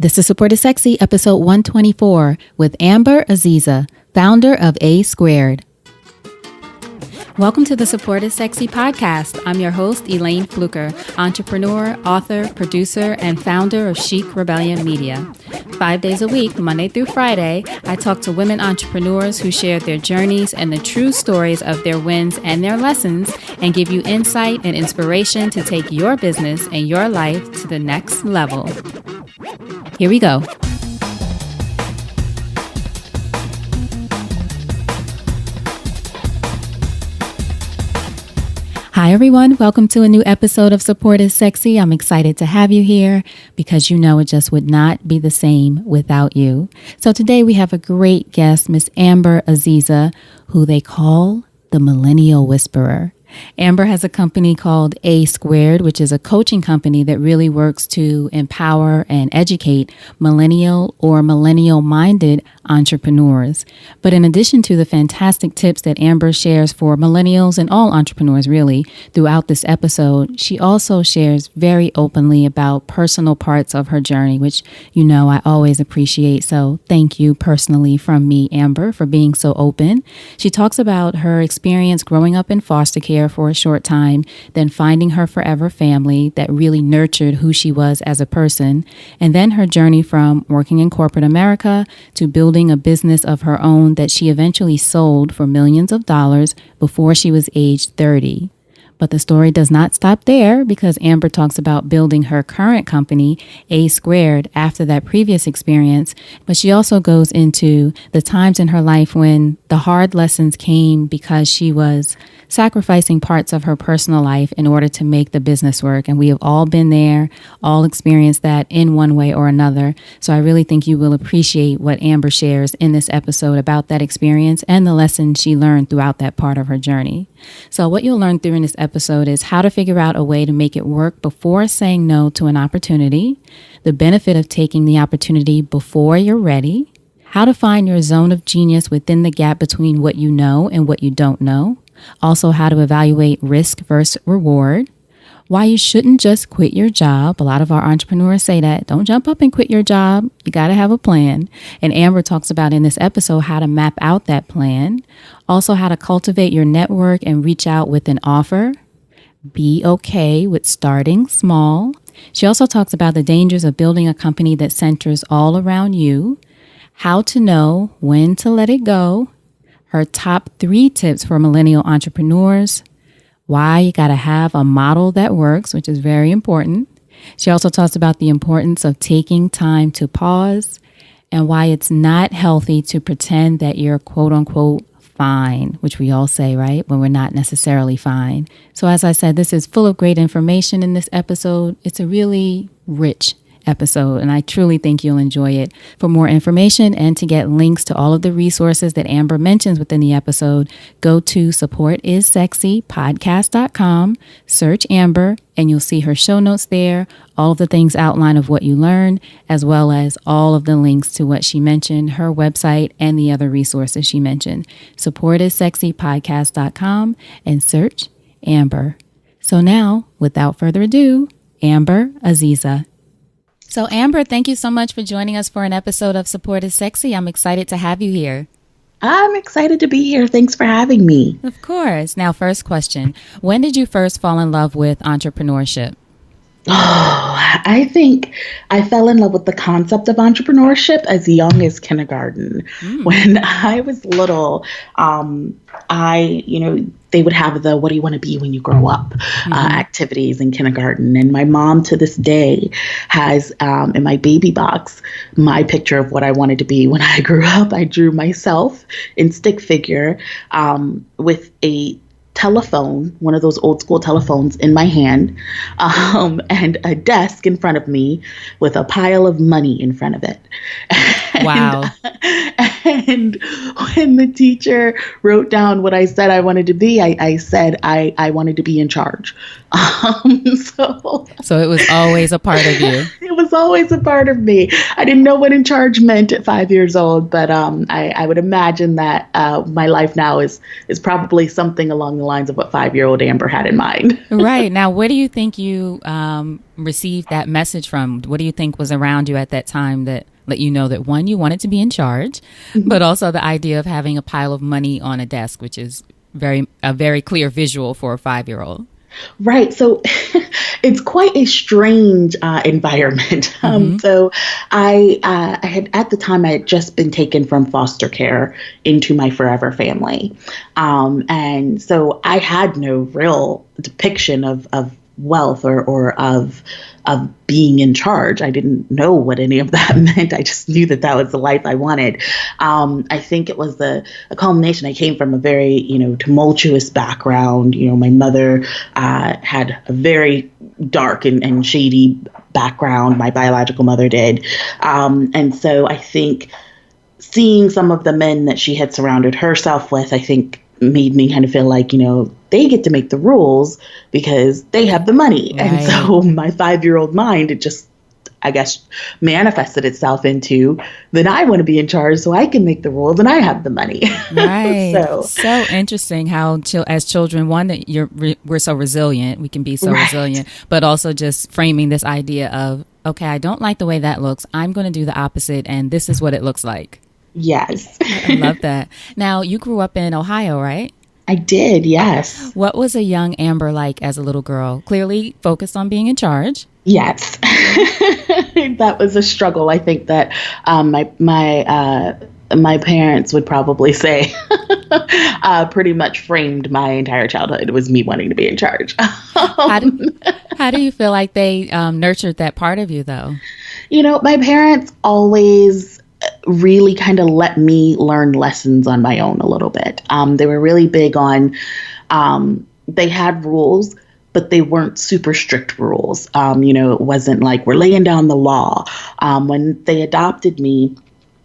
This is Support is Sexy, episode 124, with Amber Aziza, founder of Asquared. Welcome to the Support is Sexy podcast. I'm your host, Elayne Fluker, entrepreneur, author, producer, and founder of Chic Rebellion Media. 5 days a week, Monday through Friday, I talk to women entrepreneurs who share their journeys and the true stories of their wins and their lessons, and give you insight and inspiration to take your business and your life to the next level. Here we go. Hi, everyone. Welcome to a new episode of Support is Sexy. I'm excited to have you here because you know it just would not be the same without you. So today we have a great guest, Miss Amber Aziza, who they call the Millennial Whisperer. Amber has a company called Asquared, which is a coaching company that really works to empower and educate millennial or millennial-minded entrepreneurs. But in addition to the fantastic tips that Amber shares for millennials and all entrepreneurs really throughout this episode, she also shares very openly about personal parts of her journey, which you know I always appreciate. So thank you personally from me, Amber, for being so open. She talks about her experience growing up in foster care for a short time, then finding her forever family that really nurtured who she was as a person, and then her journey from working in corporate America to building a business of her own that she eventually sold for millions of dollars before she was age 30. But the story does not stop there because Amber talks about building her current company, Asquared, after that previous experience. But she also goes into the times in her life when the hard lessons came because she was sacrificing parts of her personal life in order to make the business work. And we have all been there, all experienced that in one way or another. So I really think you will appreciate what Amber shares in this episode about that experience and the lessons she learned throughout that part of her journey. So what you'll learn during this episode is how to figure out a way to make it work before saying no to an opportunity, the benefit of taking the opportunity before you're ready, how to find your zone of genius within the gap between what you know and what you don't know, also how to evaluate risk versus reward, why you shouldn't just quit your job. A lot of our entrepreneurs say that. Don't jump up and quit your job. You got to have a plan. And Amber talks about in this episode how to map out that plan. Also how to cultivate your network and reach out with an offer. Be okay with starting small. She also talks about the dangers of building a company that centers all around you. How to know when to let it go. Her top 3 tips for millennial entrepreneurs. Why you got to have a model that works, which is very important. She also talks about the importance of taking time to pause and why it's not healthy to pretend that you're quote unquote fine, which we all say, right? When we're not necessarily fine. So as I said, this is full of great information in this episode. It's a really rich episode, and I truly think you'll enjoy it. For more information and to get links to all of the resources that Amber mentions within the episode, go to supportissexypodcast.com, search Amber, and you'll see her show notes there, all of the things outline of what you learned, as well as all of the links to what she mentioned, her website, and the other resources she mentioned. Supportissexypodcast.com and search Amber. So now, without further ado, Amber Aziza. So Amber, thank you so much for joining us for an episode of Support is Sexy. I'm excited to have you here. I'm excited to be here. Thanks for having me. Of course. Now, first question. When did you first fall in love with entrepreneurship? Oh, I think I fell in love with the concept of entrepreneurship as young as kindergarten. When I was little, they would have the what do you want to be when you grow up activities in kindergarten. And my mom to this day has in my baby box my picture of what I wanted to be when I grew up. I drew myself in stick figure with a telephone, one of those old school telephones in my hand, and a desk in front of me with a pile of money in front of it. Wow. And when the teacher wrote down what I said I wanted to be, I said I wanted to be in charge. So it was always a part of you. It was always a part of me. I didn't know what in charge meant at 5 years old, but I would imagine that my life now is probably something along the lines of what 5-year-old Amber had in mind. Right. Now, where do you think you received that message from? What do you think was around you at that time that let you know that, one, you wanted to be in charge, but also the idea of having a pile of money on a desk, which is a very clear visual for a 5-year-old? Right. So it's quite a strange environment. So I had, at the time, I had just been taken from foster care into my forever family. And so I had no real depiction of wealth or of being in charge. I didn't know what any of that meant. I just knew that was the life I wanted. I think it was a culmination. I came from a very, tumultuous background. My mother had a very dark and shady background. My biological mother did. And so I think seeing some of the men that she had surrounded herself with, I think made me kind of feel like, they get to make the rules because they have the money. Right. And so my 5-year-old mind, it just, I guess, manifested itself into, then I want to be in charge so I can make the rules and I have the money. Right. So interesting how as children, one, that we're so resilient, we can be so resilient, but also just framing this idea of, okay, I don't like the way that looks. I'm going to do the opposite. And this is what it looks like. Yes. I love that. Now, you grew up in Ohio, right? I did, yes. What was a young Amber like as a little girl? Clearly focused on being in charge. Yes. That was a struggle. I think that my parents would probably say pretty much framed my entire childhood. It was me wanting to be in charge. How do you feel like they nurtured that part of you, though? My parents always really kind of let me learn lessons on my own a little bit. They were really big on, they had rules, but they weren't super strict rules. It wasn't like we're laying down the law. When they adopted me,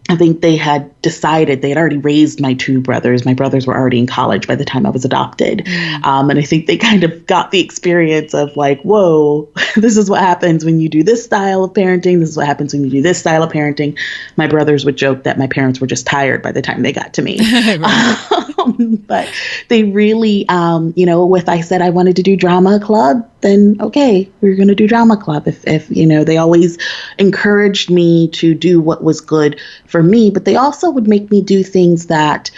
I think they had decided, they had already raised my two brothers. My brothers were already in college by the time I was adopted. And I think they kind of got the experience of like, whoa, this is what happens when you do this style of parenting. This is what happens when you do this style of parenting. My brothers would joke that my parents were just tired by the time they got to me. But they really, if I said I wanted to do drama club, then okay, we're going to do drama club. If they always encouraged me to do what was good for me, but they also would make me do things that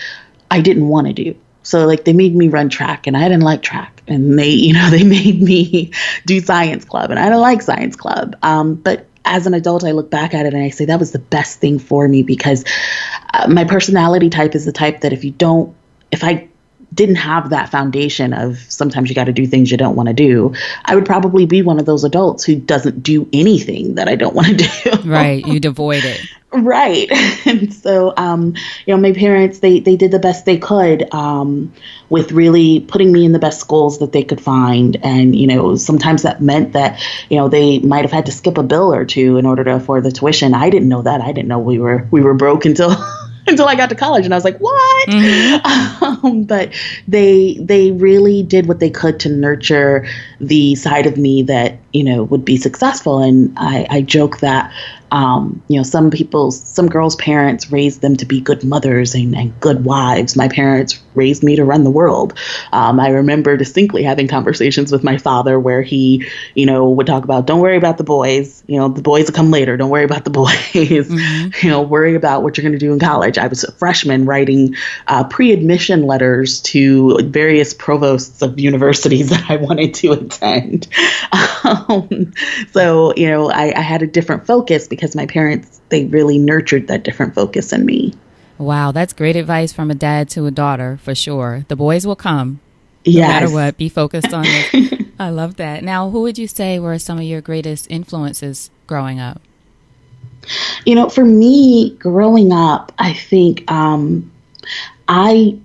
I didn't want to do. So like they made me run track and I didn't like track, and they made me do science club and I didn't like science club. But as an adult, I look back at it and I say that was the best thing for me because my personality type is the type that if I didn't have that foundation of sometimes you got to do things you don't want to do, I would probably be one of those adults who doesn't do anything that I don't want to do. Right. You'd avoid it. Right. And so, my parents, they did the best they could with really putting me in the best schools that they could find. And, sometimes that meant that, they might have had to skip a bill or two in order to afford the tuition. I didn't know that. I didn't know we were broke until I got to college, and I was like, what? Mm-hmm. But they really did what they could to nurture the side of me that, would be successful. And I joke that, some girls' parents raised them to be good mothers and good wives. My parents raised me to run the world. I remember distinctly having conversations with my father where he, would talk about, don't worry about the boys. The boys will come later. Don't worry about the boys. Mm-hmm. Worry about what you're going to do in college. I was a freshman writing pre-admission letters to various provosts of universities that I wanted to attend. So, I had a different focus because my parents, they really nurtured that different focus in me. Wow, that's great advice from a dad to a daughter, for sure. The boys will come. No matter what, be focused on it. I love that. Now, who would you say were some of your greatest influences growing up? For me, growing up, I think I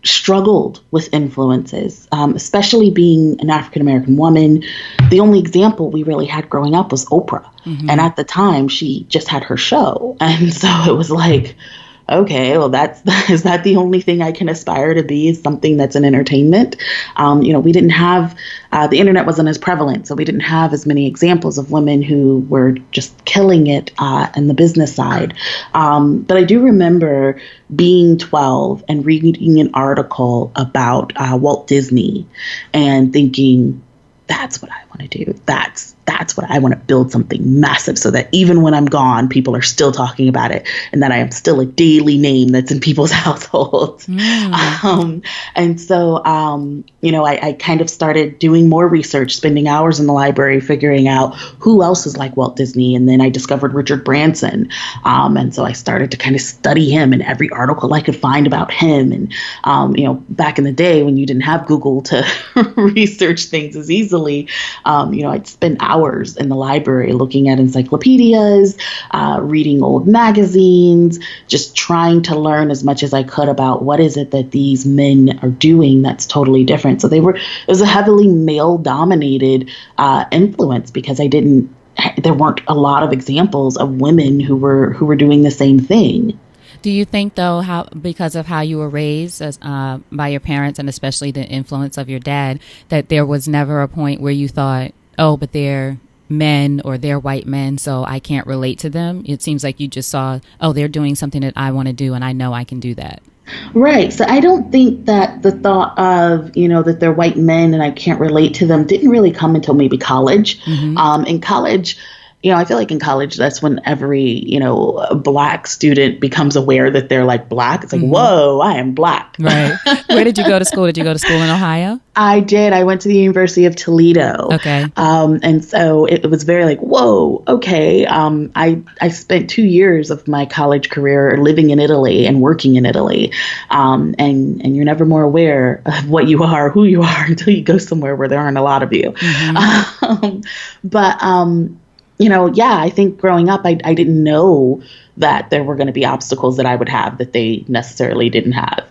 struggled with influences, especially being an African-American woman. The only example we really had growing up was Oprah. Mm-hmm. And at the time, she just had her show. And so it was like, okay, well, is that the only thing I can aspire to be, is something that's in entertainment? We didn't have, the internet wasn't as prevalent, so we didn't have as many examples of women who were just killing it in the business side. But I do remember being 12 and reading an article about Walt Disney and thinking, that's what I want to do. That's what I want to build, something massive, so that even when I'm gone, people are still talking about it, and that I am still a daily name that's in people's households. And so, I kind of started doing more research, spending hours in the library, figuring out who else is like Walt Disney. And then I discovered Richard Branson. And so I started to kind of study him and every article I could find about him. And, back in the day when you didn't have Google to research things as easily, I'd spend hours in the library looking at encyclopedias, reading old magazines, just trying to learn as much as I could about what is it that these men are doing that's totally different. So it was a heavily male dominated influence, because there weren't a lot of examples of women who were doing the same thing. Do you think, though, because of how you were raised by your parents, and especially the influence of your dad, that there was never a point where you thought, oh, but they're men, or they're white men, so I can't relate to them? It seems like you just saw, oh, they're doing something that I want to do, and I know I can do that. Right. So I don't think that the thought of, that they're white men and I can't relate to them didn't really come until maybe college. In college, I feel like in college, that's when every, Black student becomes aware that they're like Black. It's like, whoa, I am Black. Right. Where did you go to school? Did you go to school in Ohio? I did. I went to the University of Toledo. Okay. And so it was very like, whoa, okay. I spent 2 years of my college career living in Italy and working in Italy. And you're never more aware of what you are, who you are, until you go somewhere where there aren't a lot of you. I think growing up, I didn't know that there were going to be obstacles that I would have that they necessarily didn't have.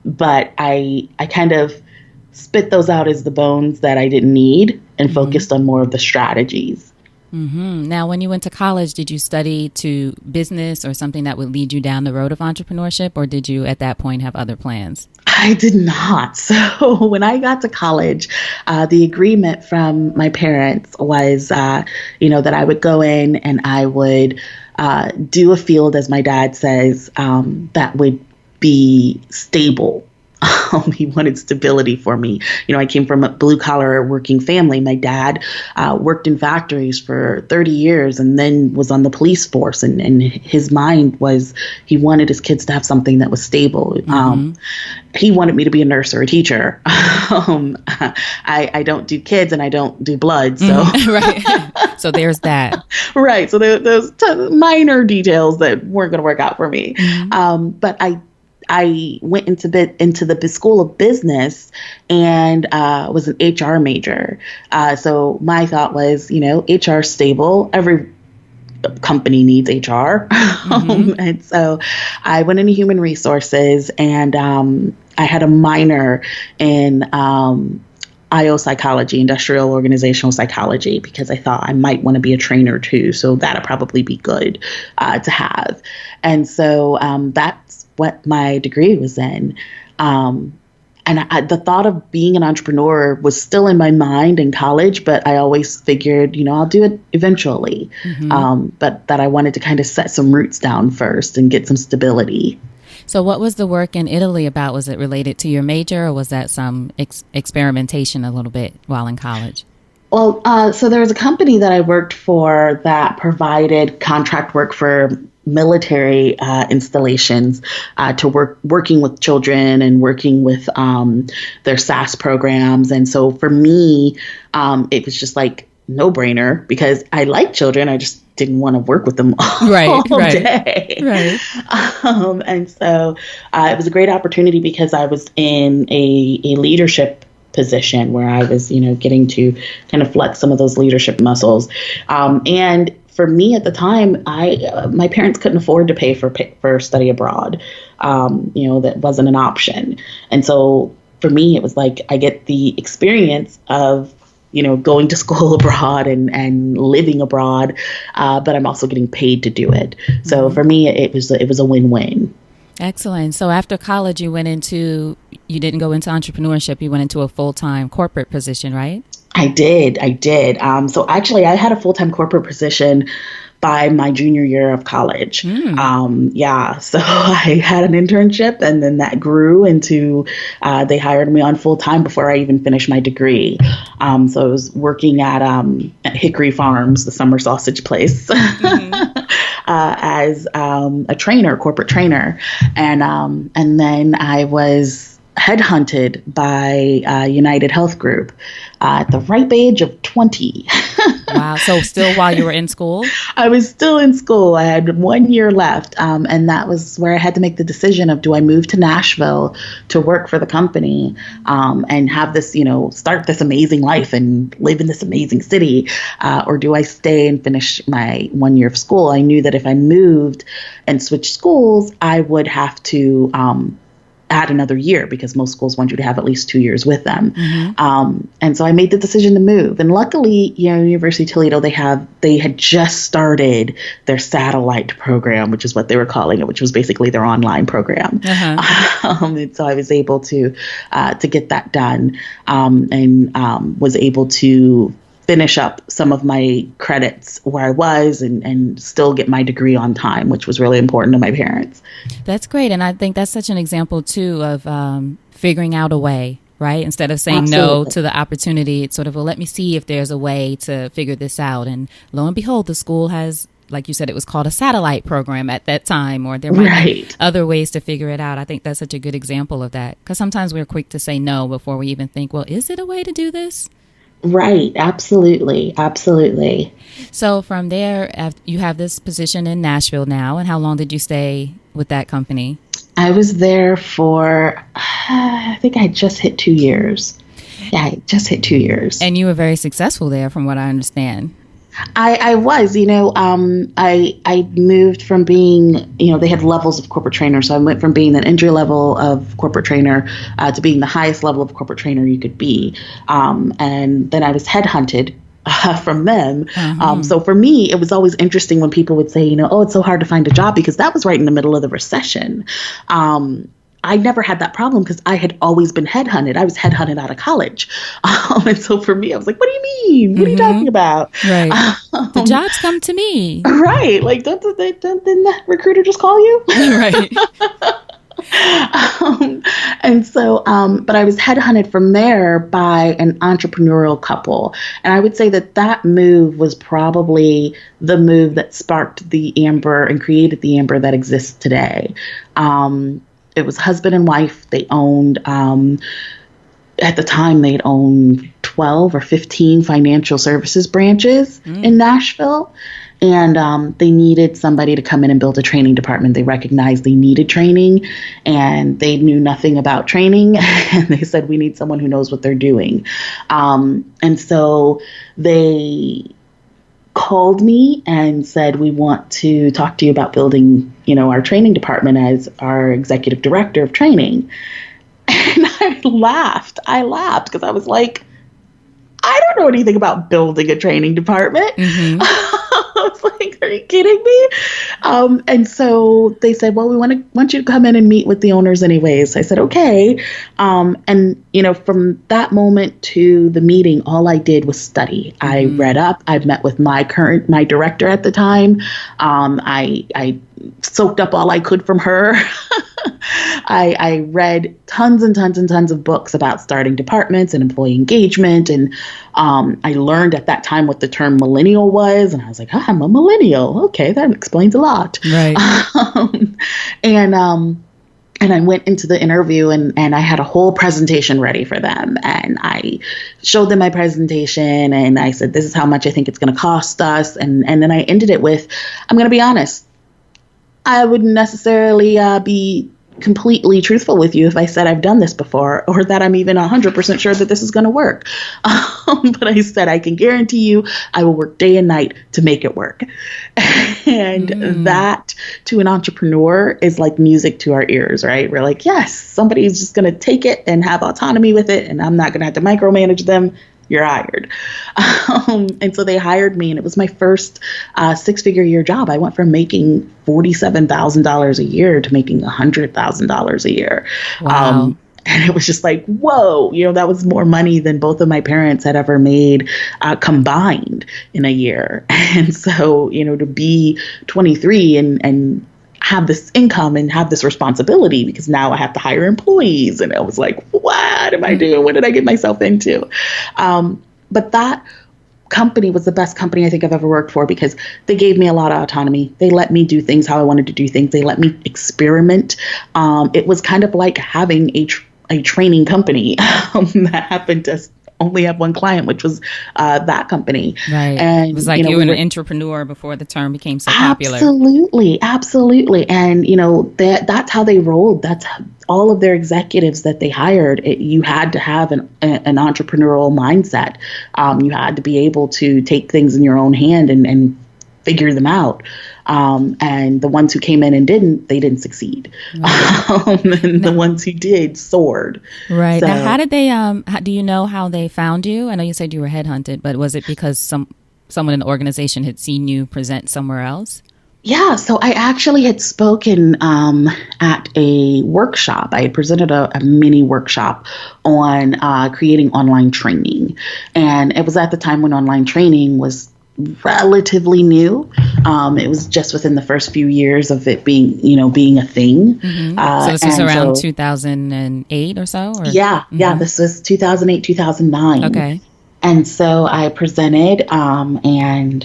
But I kind of spit those out as the bones that I didn't need, and focused on more of the strategies. Now, when you went to college, did you study to business or something that would lead you down the road of entrepreneurship, or did you at that point have other plans? I did not. So when I got to college, the agreement from my parents was, that I would go in and I would do a field, as my dad says, that would be stable. He wanted stability for me. I came from a blue collar working family. My dad worked in factories for 30 years and then was on the police force. And his mind was, he wanted his kids to have something that was stable. He wanted me to be a nurse or a teacher. I don't do kids and I don't do blood. So right. So there's that. Right. So there's minor details that weren't going to work out for me. But I went into the School of Business and was an HR major. So my thought was, HR stable. Every company needs HR. And so I went into human resources, and I had a minor in IO psychology, industrial organizational psychology, because I thought I might want to be a trainer too. So that'd probably be good to have. And so that's what my degree was in. And the thought of being an entrepreneur was still in my mind in college, but I always figured, I'll do it eventually. But that I wanted to kind of set some roots down first and get some stability. So what was the work in Italy about? Was it related to your major, or was that some experimentation a little bit while in college? Well, so there was a company that I worked for that provided contract work for military installations to working with children and working with their SAS programs. And so for me, it was just like no brainer, because I like children. I just didn't want to work with them all day. Right. And so it was a great opportunity, because I was in a leadership position where I was, getting to kind of flex some of those leadership muscles. And for me at the time, my parents couldn't afford to pay for study abroad. That wasn't an option. And so for me, it was like I get the experience of going to school abroad and living abroad, but I'm also getting paid to do it. So for me, it was a win-win. Excellent. So after college, you didn't go into entrepreneurship, you went into a full-time corporate position, right? I did. So actually, I had a full-time corporate position by my junior year of college. So I had an internship, and then that grew into, they hired me on full-time before I even finished my degree. So I was working at Hickory Farms, the summer sausage place, as a corporate trainer. And then I was headhunted by United Health Group at the ripe age of 20. Wow. So still while you were in school? I was still in school. I had 1 year left. And that was where I had to make the decision of, do I move to Nashville to work for the company and have this, start this amazing life and live in this amazing city? Or do I stay and finish my 1 year of school? I knew that if I moved and switched schools, I would have to add another year, because most schools want you to have at least 2 years with them. And so I made the decision to move. And luckily, University of Toledo, they had just started their satellite program, which is what they were calling it, which was basically their online program. And so I was able to get that done, and was able to finish up some of my credits where I was and still get my degree on time, which was really important to my parents. That's great. And I think that's such an example, too, of figuring out a way, right? Instead of saying no to the opportunity, it's sort of, well, let me see if there's a way to figure this out. And lo and behold, the school has, like you said, it was called a satellite program at that time, or there might be other ways to figure it out. I think that's such a good example of that, because sometimes we're quick to say no before we even think, well, is it a way to do this? Right. Absolutely. So from there, you have this position in Nashville now. And how long did you stay with that company? I was there for, I think I just hit 2 years. Yeah, I just hit 2 years. And you were very successful there, from what I understand. I was, I moved from being, they had levels of corporate trainer. So I went from being an entry level of corporate trainer to being the highest level of corporate trainer you could be. And then I was headhunted from them. So for me, it was always interesting when people would say, oh, it's so hard to find a job, because that was right in the middle of the recession. I never had that problem because I had always been headhunted. I was headhunted out of college. And so for me, I was like, what do you mean? What are you talking about? Right. The jobs come to me. Right. Like, didn't the recruiter just call you? Right. And so, but I was headhunted from there by an entrepreneurial couple. And I would say that move was probably the move that sparked the Amber and created the Amber that exists today. It was husband and wife. They owned, at the time, they'd owned 12 or 15 financial services branches in Nashville. And they needed somebody to come in and build a training department. They recognized they needed training, and they knew nothing about training. And they said, we need someone who knows what they're doing. And so they called me and said, we want to talk to you about building, our training department as our executive director of training. And I laughed because I was like, I don't know anything about building a training department. I was like, are you kidding me? And so they said, well, we want you to come in and meet with the owners anyways. I said, okay. And, from that moment to the meeting, all I did was study. I read up. I met with my director at the time. I soaked up all I could from her. I read tons and tons and tons of books about starting departments and employee engagement. And I learned at that time what the term millennial was. And I was like, I'm a millennial. Okay, that explains a lot. Right. And I went into the interview and I had a whole presentation ready for them. And I showed them my presentation and I said, this is how much I think it's going to cost us. And then I ended it with, I'm going to be honest, I wouldn't necessarily be completely truthful with you if I said I've done this before or that I'm even 100% sure that this is going to work. But I said, I can guarantee you I will work day and night to make it work. And that to an entrepreneur is like music to our ears, right? We're like, yes, somebody's just going to take it and have autonomy with it. And I'm not going to have to micromanage them. you're hired. And so they hired me, and it was my first 6-figure year job. I went from making $47,000 a year to making $100,000 a year. Wow. And it was just like, whoa, that was more money than both of my parents had ever made combined in a year. And so, to be 23 and have this income and have this responsibility, because now I have to hire employees. And I was like, what am I doing? What did I get myself into? But that company was the best company I think I've ever worked for, because they gave me a lot of autonomy. They let me do things how I wanted to do things. They let me experiment. It was kind of like having a training company that happened to only have one client, which was that company. Right. And it was like you were an entrepreneur before the term became so popular. Absolutely. And, that's how they rolled. That's all of their executives that they hired. You had to have an entrepreneurial mindset. You had to be able to take things in your own hand and figure them out. And the ones who came in and they didn't succeed. Right. And the ones who did soared. Right. So, now, how did they, do you know how they found you? I know you said you were headhunted, but was it because someone in the organization had seen you present somewhere else? Yeah, so I actually had spoken at a workshop. I had presented a mini workshop on creating online training. And it was at the time when online training was relatively new. It was just within the first few years of it being a thing. Mm-hmm. So this was around 2008 or so? Or? Yeah, this was 2008, 2009. Okay. And so I presented, and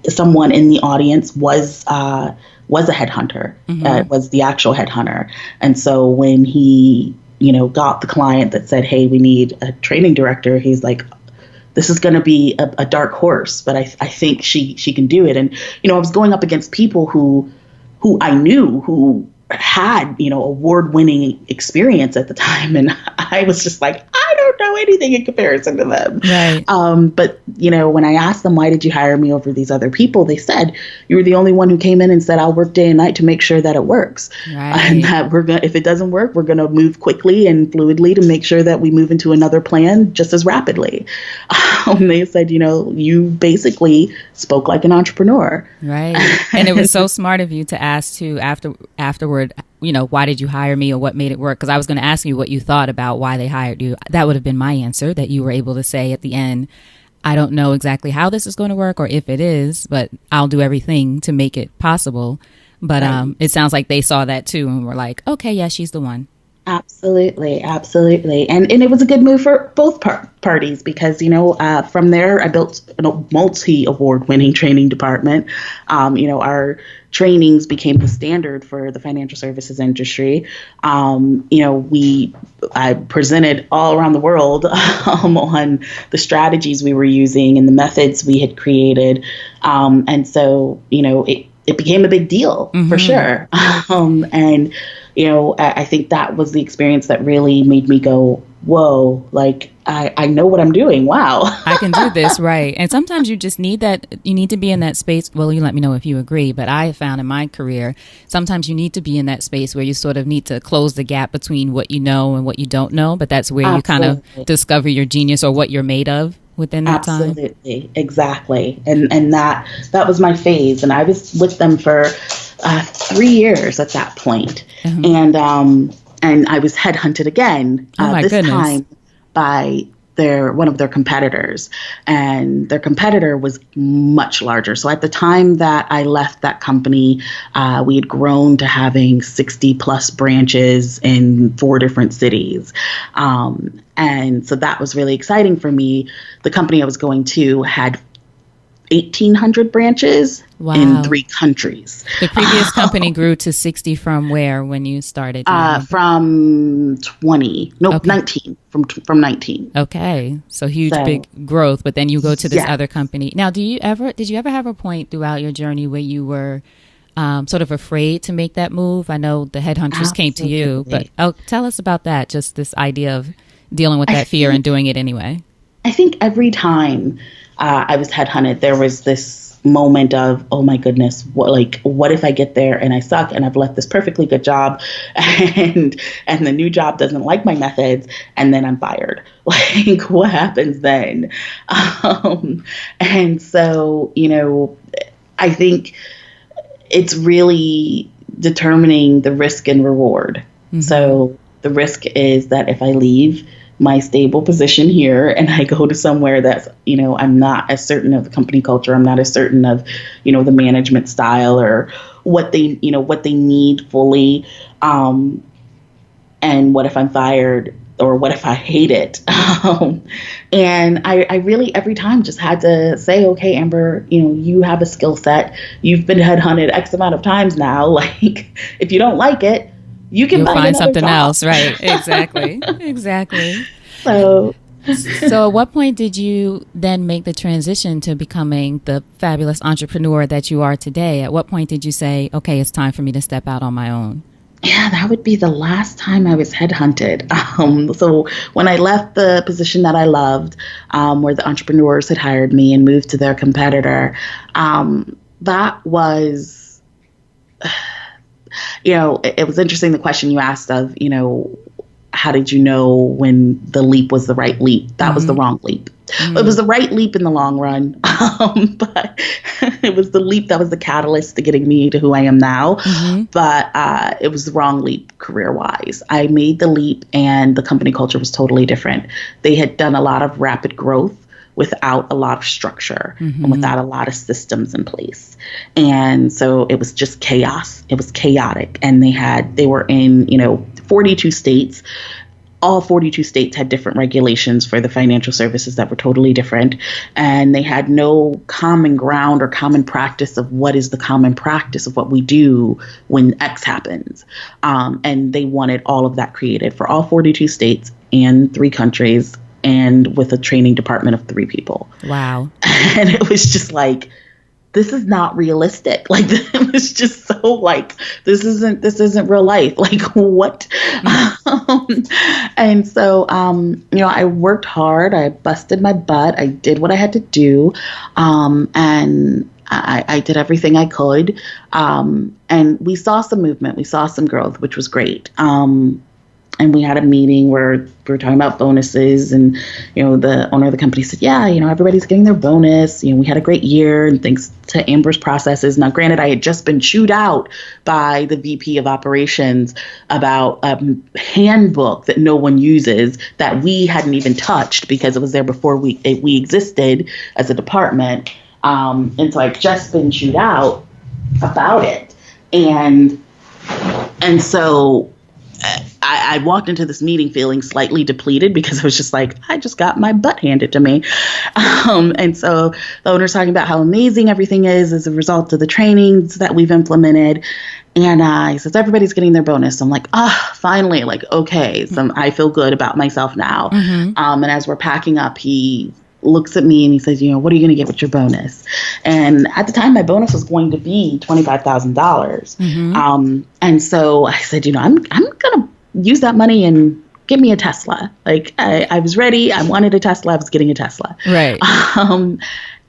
someone in the audience was a headhunter, was the actual headhunter. And so when he, got the client that said, hey, we need a training director, he's like, this is going to be a dark horse, but I think she can do it. And, I was going up against people who I knew who had, award-winning experience at the time. And I was just like, I don't know anything in comparison to them. Right. But, when I asked them, why did you hire me over these other people? They said, you were the only one who came in and said, I'll work day and night to make sure that it works. Right. And that if it doesn't work, we're going to move quickly and fluidly to make sure that we move into another plan just as rapidly. They said, you basically spoke like an entrepreneur. Right. And it was so smart of you to ask too afterward, why did you hire me or what made it work? Because I was going to ask you what you thought about why they hired you. That would have been my answer, that you were able to say at the end, I don't know exactly how this is going to work or if it is, but I'll do everything to make it possible. But it sounds like they saw that too and were like, okay, yeah, she's the one. Absolutely. And it was a good move for both parties because, from there I built a multi-award winning training department. Our trainings became the standard for the financial services industry. I presented all around the world on the strategies we were using and the methods we had created. And so, it became a big deal for sure. And I think that was the experience that really made me go, whoa, like I know what I'm doing. Wow. I can do this. Right. And sometimes you just need that. You need to be in that space. Well, you let me know if you agree. But I have found in my career, sometimes you need to be in that space where you sort of need to close the gap between what you know and what you don't know. But that's where you kind of discover your genius or what you're made of within that time. Absolutely. Exactly. And that was my phase. And I was with them for 3 years at that point. And I was headhunted again, this time by one of their competitors. And their competitor was much larger. So at the time that I left that company, we had grown to having 60 plus branches in 4 different cities. And so that was really exciting for me. The company I was going to had 1,800 branches in 3 countries. The previous company grew to 60 from where when you started? From 19. From 19. Okay, so big growth. But then you go to this other company. Now, did you ever have a point throughout your journey where you were sort of afraid to make that move? I know the headhunters came to you, but tell us about that. Just this idea of dealing with that fear and doing it anyway. I think every time I was headhunted, there was this moment of, oh my goodness, what if I get there and I suck and I've left this perfectly good job and the new job doesn't like my methods and then I'm fired. Like, what happens then? And so, I think it's really determining the risk and reward. Mm-hmm. So the risk is that if I leave my stable position here and I go to somewhere that's, I'm not as certain of the company culture, I'm not as certain of, the management style or what they need fully. And what if I'm fired or what if I hate it? And I really every time just had to say, okay, Amber, you have a skill set. You've been headhunted X amount of times now. Like, if you don't like it, you'll find something else. Right. Exactly. Exactly. So at what point did you then make the transition to becoming the fabulous entrepreneur that you are today? At what point did you say, okay, it's time for me to step out on my own? Yeah, that would be the last time I was headhunted. So when I left the position that I loved, where the entrepreneurs had hired me and moved to their competitor, that was, it was interesting, the question you asked of, how did you know when the leap was the right leap? That was the wrong leap. It was the right leap in the long run, but it was the leap that was the catalyst to getting me to who I am now. But it was the wrong leap career-wise. I made the leap and the company culture was totally different. They had done a lot of rapid growth without a lot of structure and without a lot of systems in place. And so it was just chaos. It was chaotic. And they were in, 42 states. All 42 states had different regulations for the financial services that were totally different. And they had no common ground or common practice of what is the common practice of what we do when X happens. And they wanted all of that created for all 42 states and 3 countries and with a training department of 3 people. Wow. And it was just like, this is not realistic. Like, it was just so like, this isn't real life. Like, what? And so, I worked hard. I busted my butt. I did what I had to do. And I did everything I could. And we saw some movement. We saw some growth, which was great. And we had a meeting where we were talking about bonuses, and, the owner of the company said, yeah, everybody's getting their bonus. We had a great year, and thanks to Amber's processes. Now, granted, I had just been chewed out by the VP of operations about a handbook that no one uses that we hadn't even touched because it was there before we existed as a department. And so I'd just been chewed out about it. And so I walked into this meeting feeling slightly depleted because I was just like, I just got my butt handed to me. And so the owner's talking about how amazing everything is as a result of the trainings that we've implemented. And he says, everybody's getting their bonus. I'm like, finally, like, okay. So I feel good about myself now. And as we're packing up, he looks at me and he says, what are you going to get with your bonus? And at the time, my bonus was going to be $25,000. And so I said, I'm going to use that money and get me a Tesla. Like, I was ready. I wanted a Tesla. I was getting a Tesla. Right.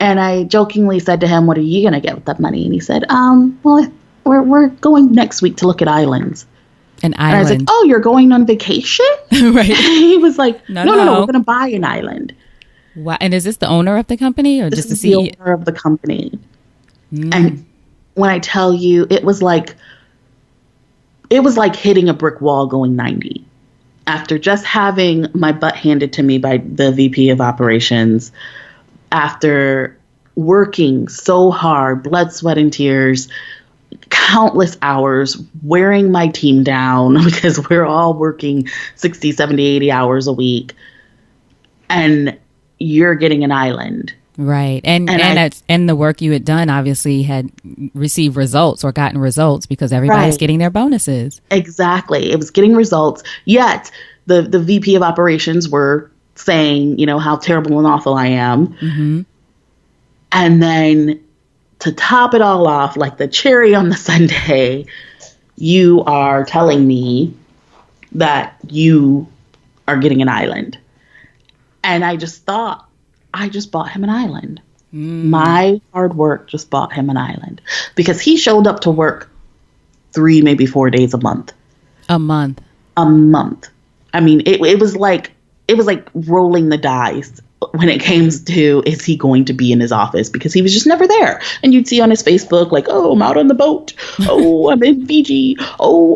And I jokingly said to him, what are you going to get with that money? And he said, well, we're going next week to look at islands. An island. And I was like, oh, you're going on vacation? Right. He was like, no, we're going to buy an island. Wow. And is this the owner of the company or just the CEO? This is the owner of the company. And when I tell you, it was like hitting a brick wall going 90. After just having my butt handed to me by the VP of operations, after working so hard, blood, sweat, and tears, countless hours, wearing my team down because we're all working 60, 70, 80 hours a week. And you're getting an island. Right. And the work you had done obviously had received results or gotten results because everybody's getting their bonuses. Exactly. It was getting results. Yet the VP of operations were saying, how terrible and awful I am. And then to top it all off, like the cherry on the sundae, you are telling me that you are getting an island. And I just thought, I just bought him an island. My hard work just bought him an island because he showed up to work 3, maybe 4 days a month. A month. A month. I mean, it was like rolling the dice when it came to, is he going to be in his office? Because he was just never there. And you'd see on his Facebook, like, oh, I'm out on the boat. Oh, I'm in Fiji. Oh,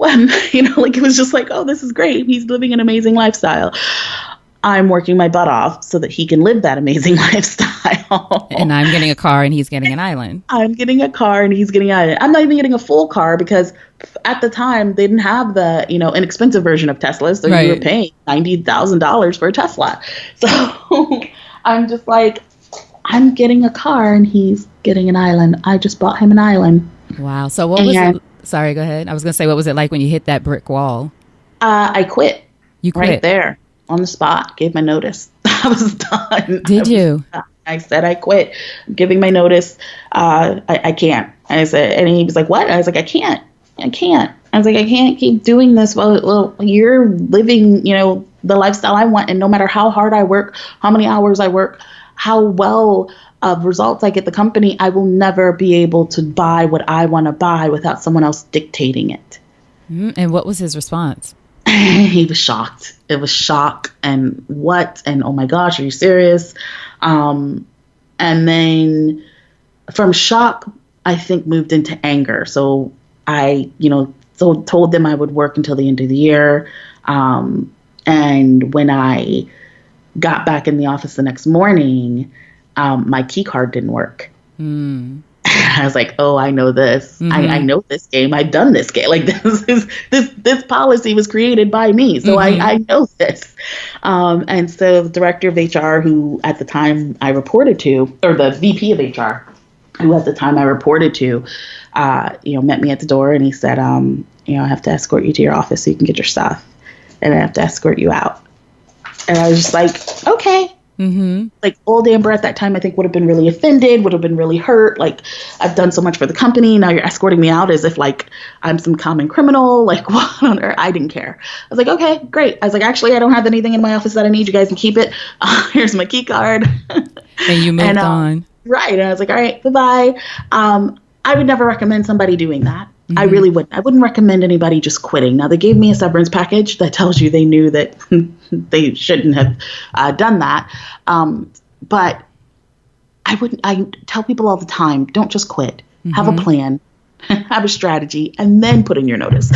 like it was just like, oh, this is great. He's living an amazing lifestyle. I'm working my butt off so that he can live that amazing lifestyle. And I'm getting a car and he's getting an island. I'm getting a car and he's getting an island. I'm not even getting a full car because at the time they didn't have the, inexpensive version of Teslas. So you were paying $90,000 for a Tesla. So I'm just like, I'm getting a car and he's getting an island. I just bought him an island. Wow. So what was it? Sorry, go ahead. I was going to say, what was it like when you hit that brick wall? I quit. You quit? Right there. On the spot, gave my notice. I was done. Did you? I said, I quit. I'm giving my notice. I can't. I said, and he was like, what? I was like, I can't. I was like, I can't keep doing this. Well, you're living, the lifestyle I want. And no matter how hard I work, how many hours I work, how well of results I get the company, I will never be able to buy what I want to buy without someone else dictating it. And what was his response? He was shocked. It was shock and what? And oh my gosh, are you serious? And then from shock, I think moved into anger. So I, told them I would work until the end of the year. And when I got back in the office the next morning, my key card didn't work. I was like, oh, I know this. I know this game. I've done this game. Like this policy was created by me. So I know this. And so the director of HR, who at the time I reported to, or the VP of HR, who at the time I reported to, met me at the door and he said, I have to escort you to your office so you can get your stuff. And I have to escort you out. And I was just like, okay. Like old Amber at that time, I think would have been really offended, would have been really hurt. Like, I've done so much for the company. Now you're escorting me out as if like I'm some common criminal. Like, what on earth? I didn't care. I was like, okay, great. I was like, actually, I don't have anything in my office that I need. You guys can keep it. Here's my key card. And you moved on. Right. And I was like, all right, bye-bye. I would never recommend somebody doing that. I really wouldn't. I wouldn't recommend anybody just quitting. Now, they gave me a severance package that tells you they knew that they shouldn't have done that. But I tell people all the time, don't just quit. Have a plan. Have a strategy, and then put in your notice.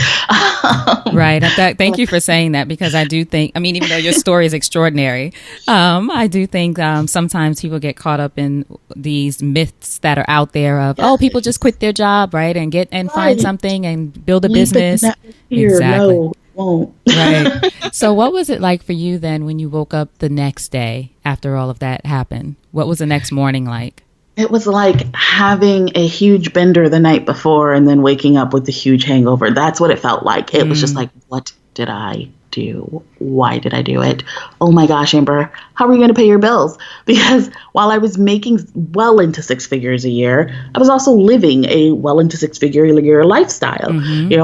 Right. Thank you for saying that, because I do think, even though your story is extraordinary, I do think sometimes people get caught up in these myths that are out there of, people just quit their job, right, and find something and build a business. Exactly. No, won't. Right. So what was it like for you then when you woke up the next day after all of that happened? What was the next morning like? It was like having a huge bender the night before and then waking up with a huge hangover. That's what it felt like. It was just like, what did I do? Why did I do it? Oh my gosh, Amber, how are you going to pay your bills? Because while I was making well into 6 figures a year, I was also living a well into 6 figure a year lifestyle.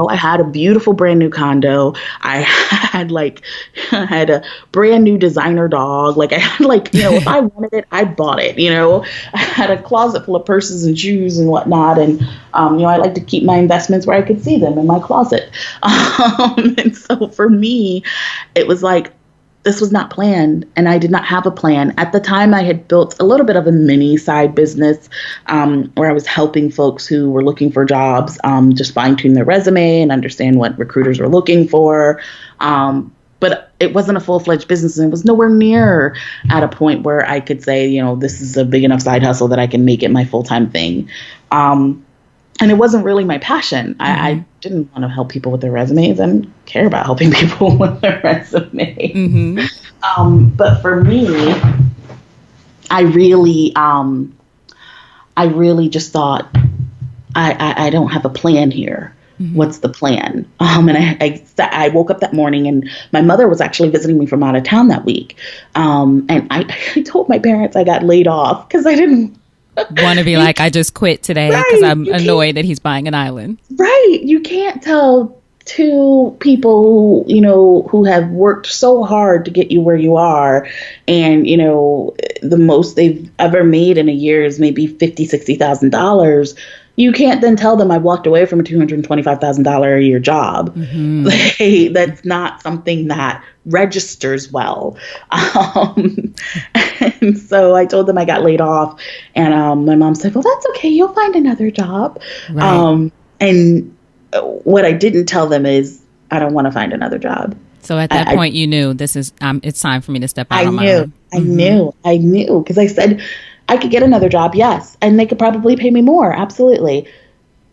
I had a beautiful brand new condo. I had a brand new designer dog. Like I had if I wanted it, I bought it. I had a closet full of purses and shoes and whatnot. And I like to keep my investments where I could see them in my closet. And so for me, it was like, this was not planned, and I did not have a plan. At the time, I had built a little bit of a mini side business where I was helping folks who were looking for jobs just fine-tune their resume and understand what recruiters were looking for. But it wasn't a full-fledged business, and it was nowhere near at a point where I could say, this is a big enough side hustle that I can make it my full-time thing. And it wasn't really my passion. I didn't want to help people with their resumes. I didn't care about helping people with their resume. But for me, I really just thought, I don't have a plan here. What's the plan? And I woke up that morning, and my mother was actually visiting me from out of town that week. And I told my parents I got laid off because I didn't want to be like, I just quit today because I'm annoyed that he's buying an island. Right. You can't tell to people who have worked so hard to get you where you are, and the most they've ever made in a year is maybe $50,000-$60,000, you can't then tell them I walked away from a $225,000 a year job. Mm-hmm. That's not something that registers well. And so I told them I got laid off, and my mom said, well, that's okay. You'll find another job. Right. And what I didn't tell them is I don't want to find another job. So at that point, you knew this is it's time for me to step out on my own. I knew because I said I could get another job, yes, and they could probably pay me more, absolutely.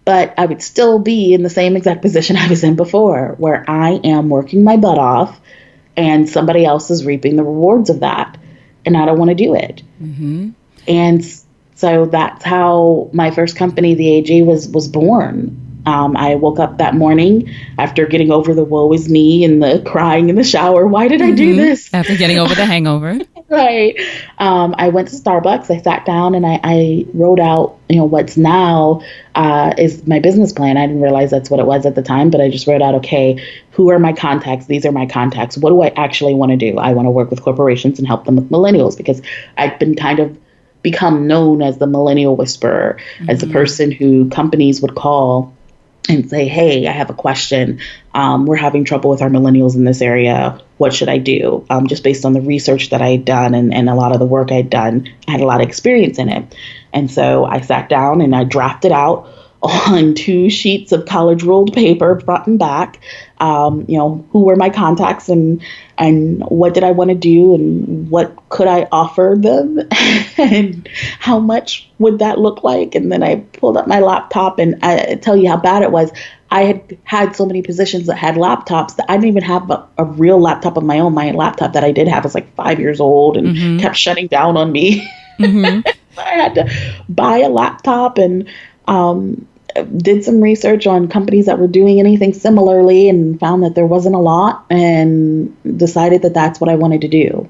But I would still be in the same exact position I was in before, where I am working my butt off and somebody else is reaping the rewards of that. And I don't want to do it. Mm-hmm. And so that's how my first company, the AG, was born. I woke up that morning after getting over the woe is me and the crying in the shower. Why did I do this? After getting over the hangover. Right. I went to Starbucks. I sat down and I wrote out, what's now is my business plan. I didn't realize that's what it was at the time, but I just wrote out, okay, who are my contacts? These are my contacts. What do I actually want to do? I want to work with corporations and help them with millennials, because I've been kind of become known as the Millennial Whisperer, as the person who companies would call and say, hey, I have a question. We're having trouble with our millennials in this area. What should I do? Just based on the research that I had done and a lot of the work I'd done, I had a lot of experience in it. And so I sat down and I drafted out on 2 sheets of college ruled paper, front and back, who were my contacts and what did I want to do and what could I offer them and how much would that look like? And then I pulled up my laptop, and I tell you how bad it was. I had so many positions that had laptops that I didn't even have a real laptop of my own. My laptop that I did have was like 5 years old and kept shutting down on me. Mm-hmm. I had to buy a laptop and did some research on companies that were doing anything similarly and found that there wasn't a lot, and decided that that's what I wanted to do.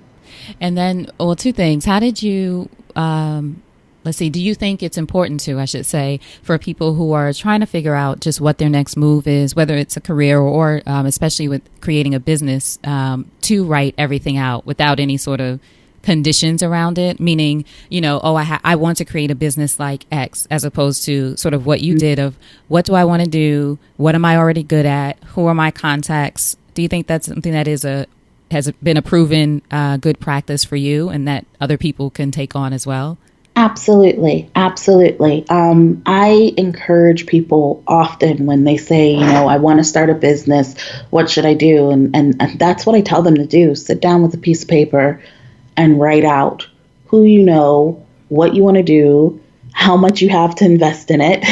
And then, 2 things. How did you, do you think it's important to, I should say, for people who are trying to figure out just what their next move is, whether it's a career or especially with creating a business, to write everything out without any sort of conditions around it, meaning, I want to create a business like X, as opposed to sort of what you did of what do I want to do? What am I already good at? Who are my contacts? Do you think that's something that has been a proven good practice for you and that other people can take on as well? Absolutely. Absolutely. I encourage people often when they say, I want to start a business, what should I do? And that's what I tell them to do. Sit down with a piece of paper and write out who you know, what you want to do, how much you have to invest in it,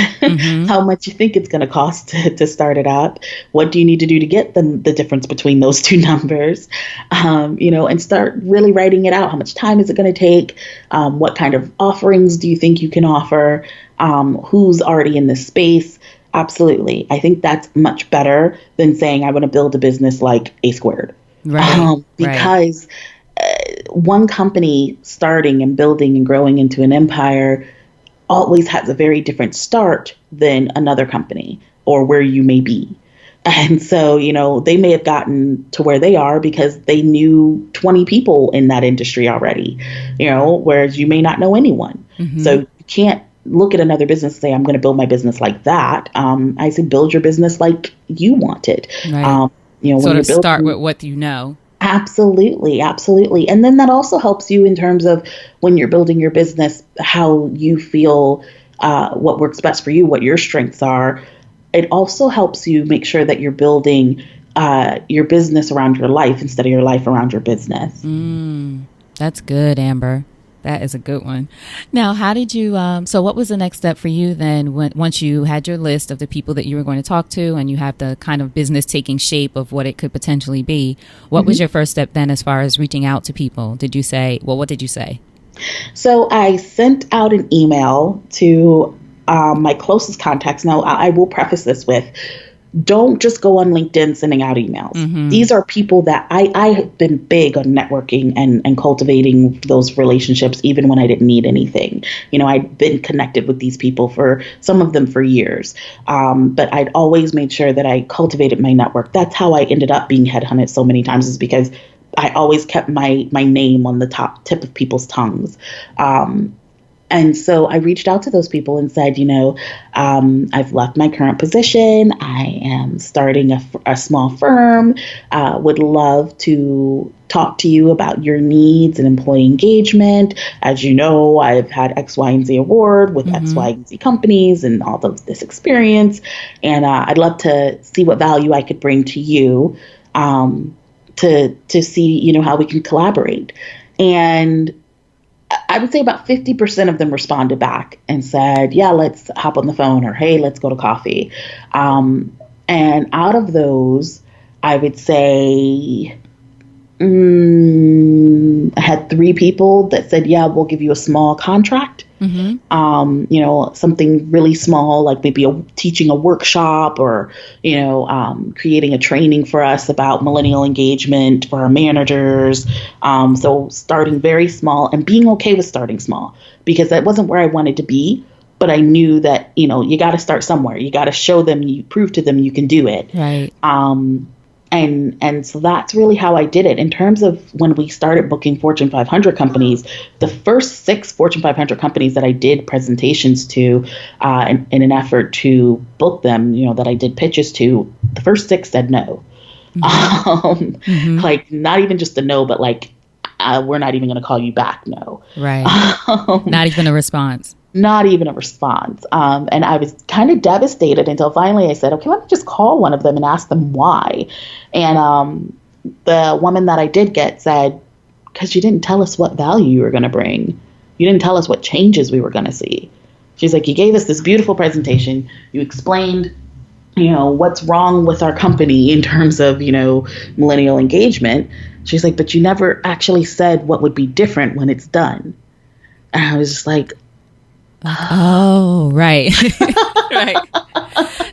how much you think it's going to cost to start it up, what do you need to do to get the difference between those 2 numbers, and start really writing it out. How much time is it going to take? What kind of offerings do you think you can offer? Who's already in this space? Absolutely. I think that's much better than saying I want to build a business like Asquared. Right. Because one company starting and building and growing into an empire always has a very different start than another company or where you may be. And so, they may have gotten to where they are because they knew 20 people in that industry already, whereas you may not know anyone. So you can't look at another business and say, I'm going to build my business like that. I say, build your business like you want it. Right. Sort of start with what you know. Absolutely. Absolutely. And then that also helps you in terms of when you're building your business, how you feel, what works best for you, what your strengths are. It also helps you make sure that you're building your business around your life instead of your life around your business. That's good, Amber. That is a good one. Now, how did you, so what was the next step for you then once you had your list of the people that you were going to talk to and you have the kind of business taking shape of what it could potentially be? What was your first step then as far as reaching out to people? What did you say? So I sent out an email to my closest contacts. Now, I will preface this with, don't just go on LinkedIn sending out emails. These are people that I have been big on networking and cultivating those relationships, even when I didn't need anything. I'd been connected with these people for some of them for years. But I'd always made sure that I cultivated my network. That's how I ended up being headhunted so many times, is because I always kept my name on the tip of people's tongues. And so I reached out to those people and said, I've left my current position. I am starting a small firm. Would love to talk to you about your needs and employee engagement. As you know, I've had X, Y, and Z award with X, Y, and Z companies and all of this experience. And I'd love to see what value I could bring to you to see, how we can collaborate. And I would say about 50% of them responded back and said, yeah, let's hop on the phone, or, hey, let's go to coffee. And out of those, I would say I had 3 people that said, yeah, we'll give you a small contract. Something really small, like maybe teaching a workshop, or, creating a training for us about millennial engagement for our managers. So starting very small and being okay with starting small, because that wasn't where I wanted to be. But I knew that, you got to start somewhere. You got to show them, you prove to them you can do it. Right. And so that's really how I did it. In terms of when we started booking Fortune 500 companies, the first 6 Fortune 500 companies that I did presentations to in an effort to book them, that I did pitches to, the first 6 said no. Like not even just a no, but like, we're not even going to call you back. No. Right. Not even a response. Not even a response. And I was kind of devastated until finally I said, okay, let me just call one of them and ask them why. And the woman that I did get said, because you didn't tell us what value you were going to bring. You didn't tell us what changes we were going to see. She's like, you gave us this beautiful presentation. You explained, what's wrong with our company in terms of, millennial engagement. She's like, but you never actually said what would be different when it's done. And I was just like, oh, right. Right.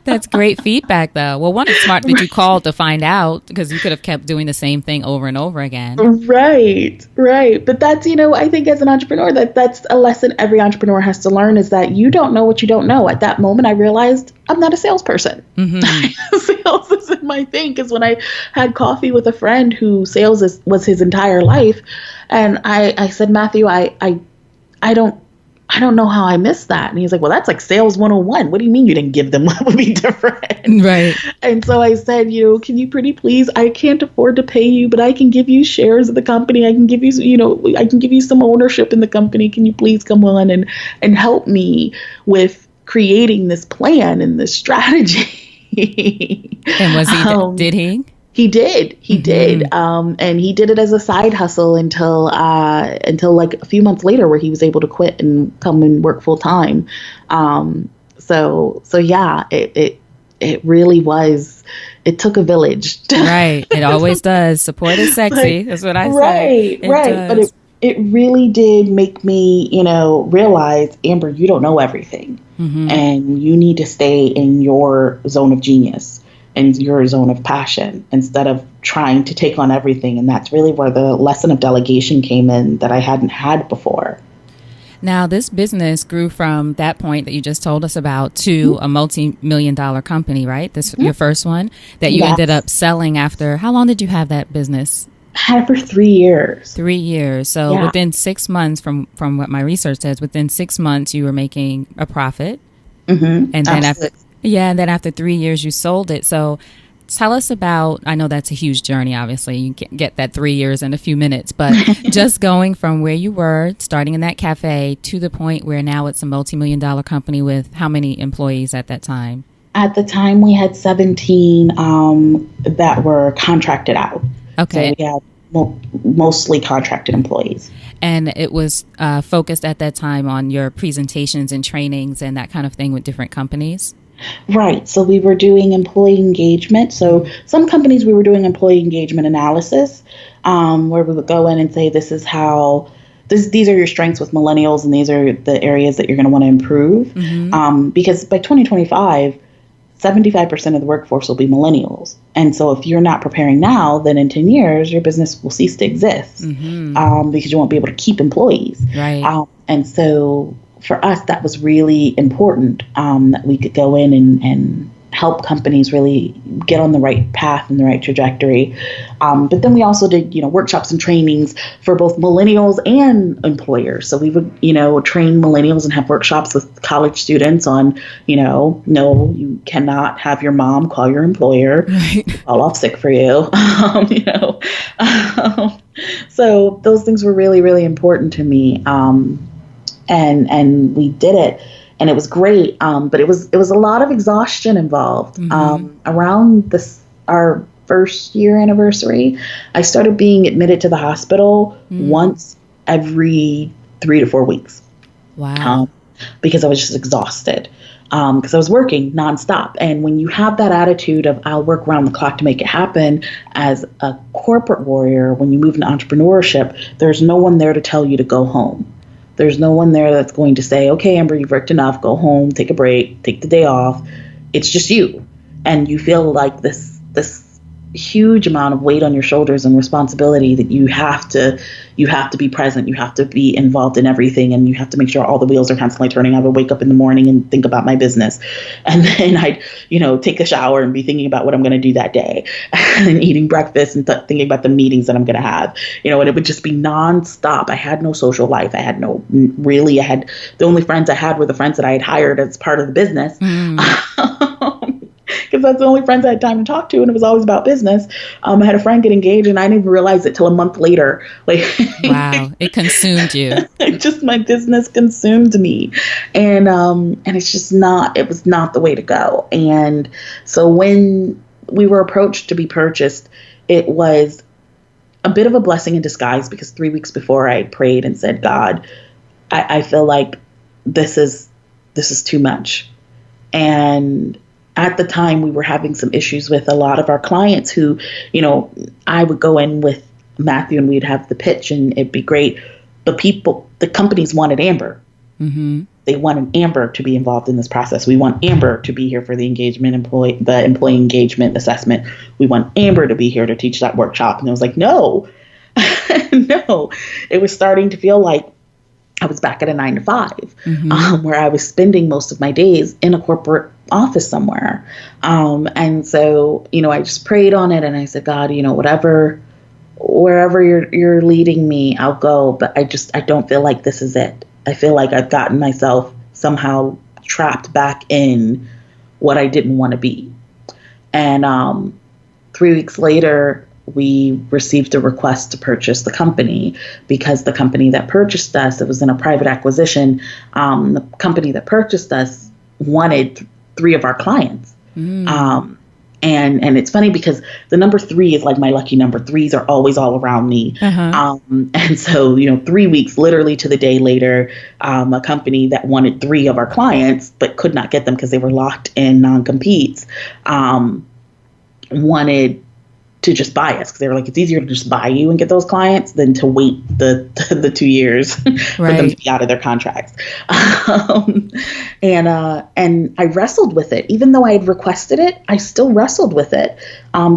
That's great feedback, though. Well, one, it's smart that you called to find out, because you could have kept doing the same thing over and over again. Right. But that's, I think as an entrepreneur, that's a lesson every entrepreneur has to learn, is that you don't know what you don't know. At that moment, I realized I'm not a salesperson. Sales isn't my thing, because when I had coffee with a friend who sales was his entire life, and I said, Matthew, I don't know how I missed that. And he's like, well, that's like sales 101. What do you mean you didn't give them what would be different? Right. And so I said, can you pretty please, I can't afford to pay you, but I can give you shares of the company. I can give you, I can give you some ownership in the company. Can you please come on and help me with creating this plan and this strategy? And was he, did he? He did. And he did it as a side hustle until like a few months later, where he was able to quit and come and work full time. So yeah, it really was, it took a village. Right. It always does. Support is sexy. That's what I say. Right. But it really did make me, realize, Amber, you don't know everything, and you need to stay in your zone of genius and your zone of passion instead of trying to take on everything. And that's really where the lesson of delegation came in that I hadn't had before. Now, this business grew from that point that you just told us about to a multi-million-dollar company, right? This your first one that you ended up selling after. How long did you have that business? I had it for 3 years. 3 years. So within 6 months, from what my research says, within 6 months, you were making a profit. And then after 3 years, you sold it. So tell us about, I know that's a huge journey, obviously. You can't get that 3 years in a few minutes, but just going from where you were, starting in that cafe, to the point where now it's a multi-million-dollar company with how many employees at that time? At the time, we had 17 that were contracted out. Okay. So we had mostly contracted employees. And it was focused at that time on your presentations and trainings and that kind of thing with different companies? Right. So we were doing employee engagement. So some companies we were doing employee engagement analysis, where we would go in and say, this is how, these are your strengths with millennials, and these are the areas that you're going to want to improve. Because by 2025, 75% of the workforce will be millennials. And so if you're not preparing now, then in 10 years, your business will cease to exist because you won't be able to keep employees. Right. And so for us, that was really important, that we could go in and help companies really get on the right path and the right trajectory. But then we also did, workshops and trainings for both millennials and employers. So we would, train millennials and have workshops with college students on, no, you cannot have your mom call your employer, call off sick for you. So those things were really, really important to me. And we did it. And it was great, but it was a lot of exhaustion involved. Around our first year anniversary, I started being admitted to the hospital once every 3 to 4 weeks. Wow! Because I was just exhausted. Because I was working nonstop, and when you have that attitude of "I'll work around the clock to make it happen," as a corporate warrior, when you move into entrepreneurship, there's no one there to tell you to go home. There's no one there that's going to say, okay, Amber, you've worked enough, go home, take a break, take the day off. It's just you. And you feel like this huge amount of weight on your shoulders and responsibility that you have to be present. You have to be involved in everything, and you have to make sure all the wheels are constantly turning. I would wake up in the morning and think about my business. And then I'd, take a shower and be thinking about what I'm going to do that day and eating breakfast and thinking about the meetings that I'm going to have, and it would just be nonstop. I had no social life. I had the only friends I had were the friends that I had hired as part of the business. Because that's the only friends I had time to talk to, and it was always about business. I had a friend get engaged, and I didn't even realize it till a month later. Wow, it consumed you. Just my business consumed me, and it's just it was not the way to go. And so when we were approached to be purchased, it was a bit of a blessing in disguise, because 3 weeks before I had prayed and said, God, I feel like this is too much. And at the time, we were having some issues with a lot of our clients who, I would go in with Matthew and we'd have the pitch and it'd be great. But the companies wanted Amber. Mm-hmm. They wanted Amber to be involved in this process. We want Amber to be here for the employee engagement assessment. We want Amber to be here to teach that workshop. And I was like, no, no. It was starting to feel like I was back at a 9 to 5, where I was spending most of my days in a corporate office somewhere. And so, I just prayed on it and I said, God, wherever you're leading me, I'll go. But I don't feel like this is it. I feel like I've gotten myself somehow trapped back in what I didn't want to be. And 3 weeks later, we received a request to purchase the company, because the company that purchased us, it was in a private acquisition. The company that purchased us wanted 3 of our clients. And it's funny because the number 3 is like my lucky number. 3s are always all around me. And so, 3 weeks, literally to the day later, a company that wanted 3 of our clients, but could not get them because they were locked in non-competes, wanted to just buy us, because they were like, it's easier to just buy you and get those clients than to wait the 2 years for them to be out of their contracts. And I wrestled with it. Even though I had requested it, I still wrestled with it,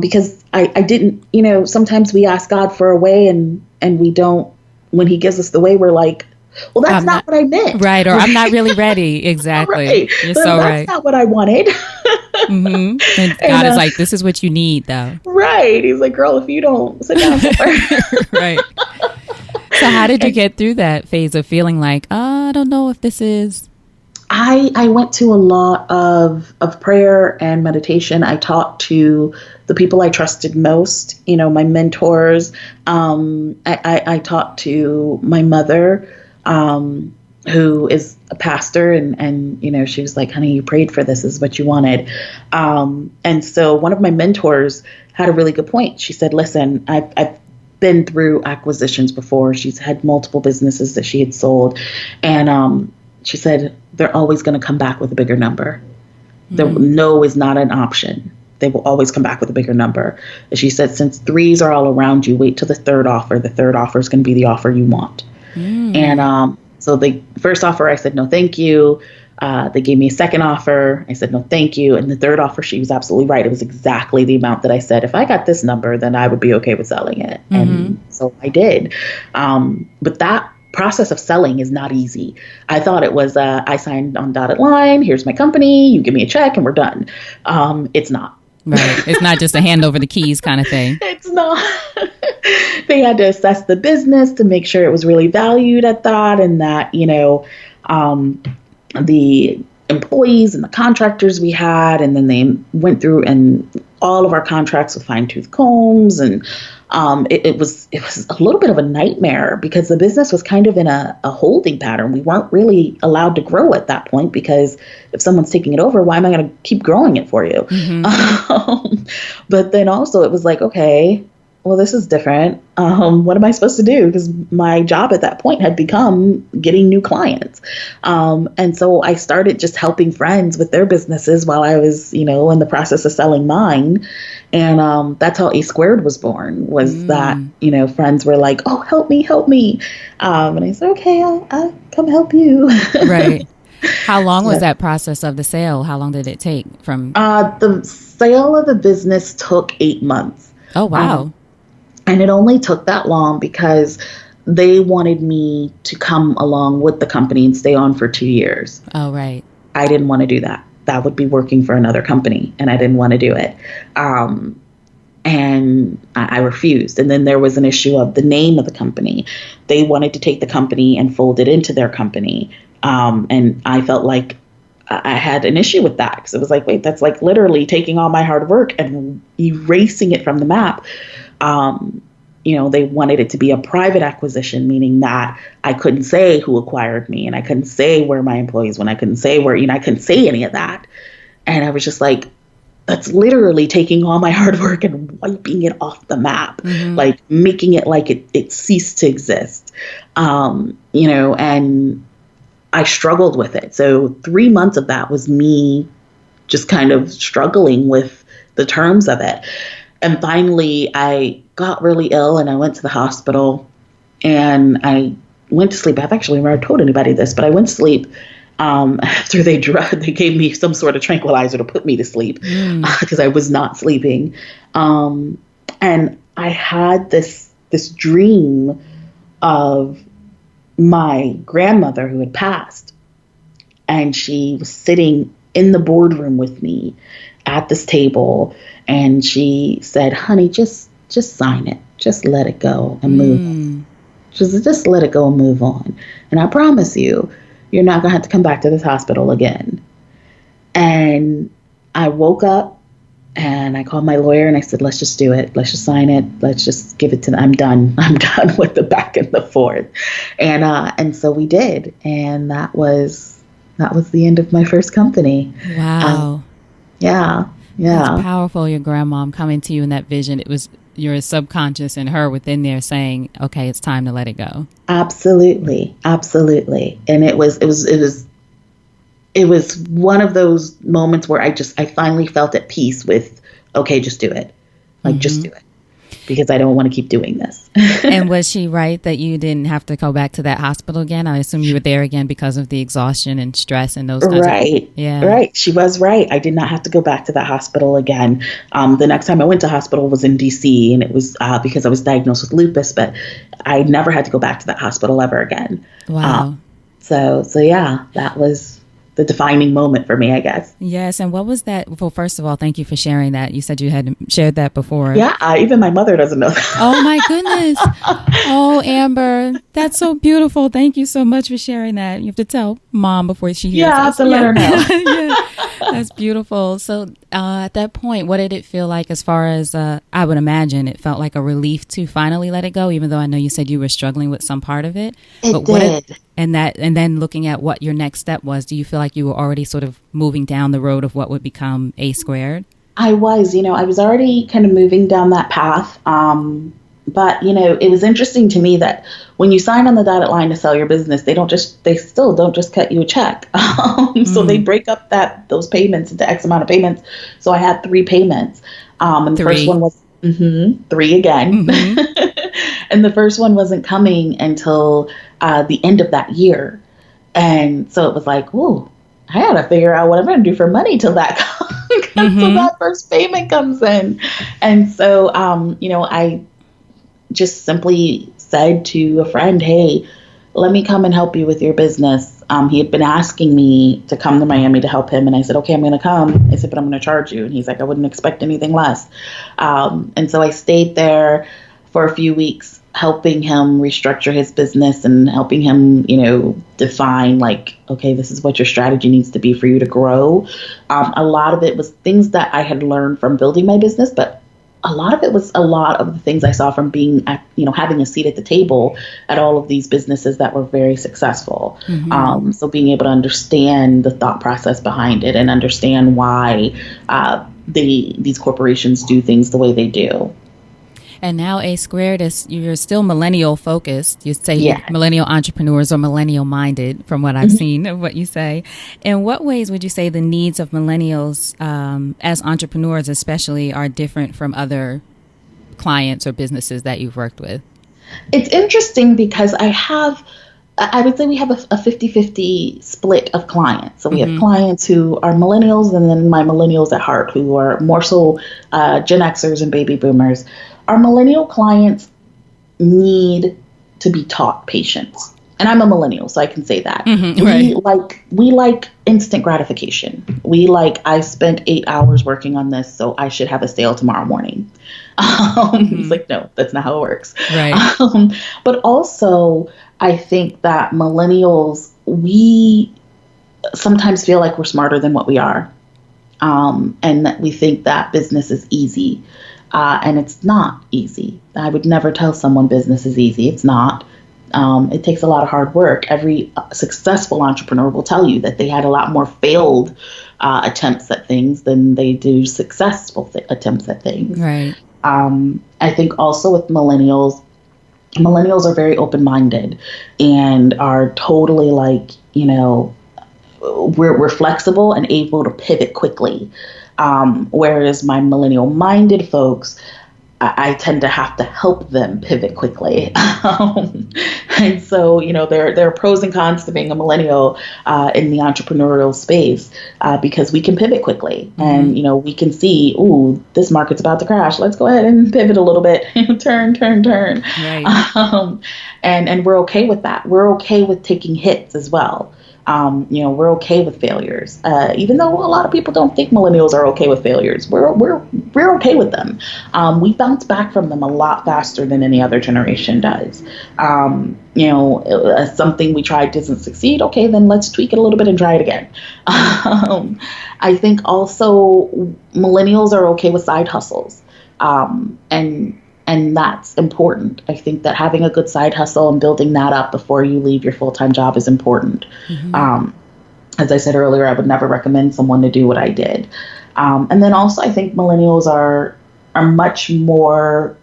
because I didn't, sometimes we ask God for a way and we don't, when he gives us the way, we're like, well, that's not what I meant. Right. Or I'm not really ready. Exactly. Right. You're so right. That's not what I wanted. And God is like, this is what you need, though. Right. He's like, girl, if you don't sit down somewhere. Right. So how did you get through that phase of feeling like, I don't know if this is... I went to a lot of prayer and meditation. I talked to the people I trusted most, my mentors. I talked to my mother, who is a pastor, and she was like, honey, you prayed for this is what you wanted. And so one of my mentors had a really good point. She said, listen, I've been through acquisitions before. She's had multiple businesses that she had sold. And she said, they're always going to come back with a bigger number. No is not an option. They will always come back with a bigger number. And she said, since 3s are all around you, wait till the 3rd offer. The 3rd offer is going to be the offer you want. And so the first offer, I said, no, thank you. They gave me a second offer. I said, no, thank you. And the third offer, she was absolutely right. It was exactly the amount that I said, if I got this number, then I would be okay with selling it. And so I did. But that process of selling is not easy. I thought it was, I signed on dotted line. Here's my company. You give me a check and we're done. It's not. Right. It's not just a hand over the keys kind of thing. It's not. They had to assess the business to make sure it was really valued at that, and that, the employees and the contractors we had, and then they went through and all of our contracts with fine-tooth combs, and it was a little bit of a nightmare because the business was kind of in a holding pattern. We weren't really allowed to grow at that point because if someone's taking it over, why am I going to keep growing it for you? But then also it was like, okay, well, this is different. What am I supposed to do? Because my job at that point had become getting new clients. And so I started just helping friends with their businesses while I was, in the process of selling mine. And that's how Asquared was born, was that, friends were like, oh, help me. And I said, okay, I'll come help you. Right. How long was that process of the sale? How long did it take from? The sale of the business took 8 months. Oh, wow. And it only took that long because they wanted me to come along with the company and stay on for 2 years. Oh, right. I didn't want to do that. That would be working for another company, and I didn't want to do it. And I refused. And then there was an issue of the name of the company. They wanted to take the company and fold it into their company. And I felt like I had an issue with that because it was like, wait, that's like literally taking all my hard work and erasing it from the map. They wanted it to be a private acquisition, meaning that I couldn't say who acquired me and I couldn't say where my employees went. I couldn't say where, I couldn't say any of that. And I was just like, that's literally taking all my hard work and wiping it off the map, like making it like it ceased to exist. And I struggled with it. So 3 months of that was me just kind of struggling with the terms of it. And finally, I got really ill and I went to the hospital and I went to sleep. I've actually never told anybody this, but I went to sleep after they gave me some sort of tranquilizer to put me to sleep because I was not sleeping. And I had this dream of my grandmother who had passed, and she was sitting in the boardroom with me at this table, and she said, honey, just sign it. Just let it go and move on. Just let it go and move on. And I promise you, you're not going to have to come back to this hospital again. And I woke up and I called my lawyer and I said, let's just do it. Let's just sign it. Let's just give it to them. I'm done. I'm done with the back and the forth. And so we did. And that was the end of my first company. Wow. Yeah. That's powerful. Your grandmom coming to you in that vision. It was your subconscious and her within there saying, okay, it's time to let it go. Absolutely. And it was one of those moments where I finally felt at peace with, okay, just do it. Just do it. Because I don't want to keep doing this. And was she right that you didn't have to go back to that hospital again? I assume you were there again because of the exhaustion and stress and those kinds of things. Yeah. Right. She was right. I did not have to go back to that hospital again. The next time I went to hospital was in DC, and it was because I was diagnosed with lupus, but I never had to go back to that hospital ever again. Wow. So yeah, that was the defining moment for me, I guess. Yes. And what was that? Well, first of all, thank you for sharing that. You said you had shared that before. Yeah. Even my mother doesn't know that. Oh, my goodness. Oh, Amber, that's so beautiful. Thank you so much for sharing that. You have to tell Mom before she hears I have to let her know. Yeah. That's beautiful. So at that point, what did it feel like as far as, I would imagine it felt like a relief to finally let it go, even though I know you said you were struggling with some part of it. It did. And then looking at what your next step was, do you feel like you were already sort of moving down the road of what would become Asquared? I was, I was already kind of moving down that path. But, it was interesting to me that when you sign on the dotted line to sell your business, they still don't just cut you a check. So they break up those payments into X amount of payments. So I had 3 payments. And the first one was 3 again. And the first one wasn't coming until the end of that year. And so it was like, ooh, I I got to figure out what I'm going to do for money till that until that first payment comes in. And so, I just simply said to a friend, hey, let me come and help you with your business. He had been asking me to come to Miami to help him. And I said, okay, I'm going to come. I said, but I'm going to charge you. And he's like, I wouldn't expect anything less. And so I stayed there for a few weeks, helping him restructure his business and helping him, define like, okay, this is what your strategy needs to be for you to grow. A lot of it was things that I had learned from building my business, but a lot of it was a lot of the things I saw from being at, having a seat at the table at all of these businesses that were very successful. So being able to understand the thought process behind it and understand why these corporations do things the way they do. And now Asquared you're still millennial focused. You say millennial entrepreneurs or millennial minded from what I've seen of what you say. In what ways would you say the needs of millennials as entrepreneurs especially are different from other clients or businesses that you've worked with? It's interesting because I would say we have a 50-50 split of clients. So we have clients who are millennials and then my millennials at heart who are more so Gen Xers and baby boomers. Our millennial clients need to be taught patience. And I'm a millennial, so I can say that. We like instant gratification. We like, I spent 8 hours working on this, so I should have a sale tomorrow morning. It's like, no, that's not how it works. Right. But also, I think that millennials, we sometimes feel like we're smarter than what we are. And that we think that business is easy. And it's not easy. I would never tell someone business is easy. It's not. It takes a lot of hard work. Every successful entrepreneur will tell you that they had a lot more failed attempts at things than they do successful attempts at things. Right. I think also with millennials are very open-minded and are totally like, we're flexible and able to pivot quickly. Whereas my millennial-minded folks, I tend to have to help them pivot quickly. And so, there are pros and cons to being a millennial in the entrepreneurial space because we can pivot quickly. And, we can see, ooh, this market's about to crash. Let's go ahead and pivot a little bit. turn. Right. And we're okay with that. We're okay with taking hits as well. We're okay with failures, even though a lot of people don't think millennials are okay with failures. We're okay with them. We bounce back from them a lot faster than any other generation does. Something we tried doesn't succeed. Okay, then let's tweak it a little bit and try it again. I think also millennials are okay with side hustles, and that's important. I think that having a good side hustle and building that up before you leave your full-time job is important. As I said earlier, I would never recommend someone to do what I did. And then also I think millennials are much more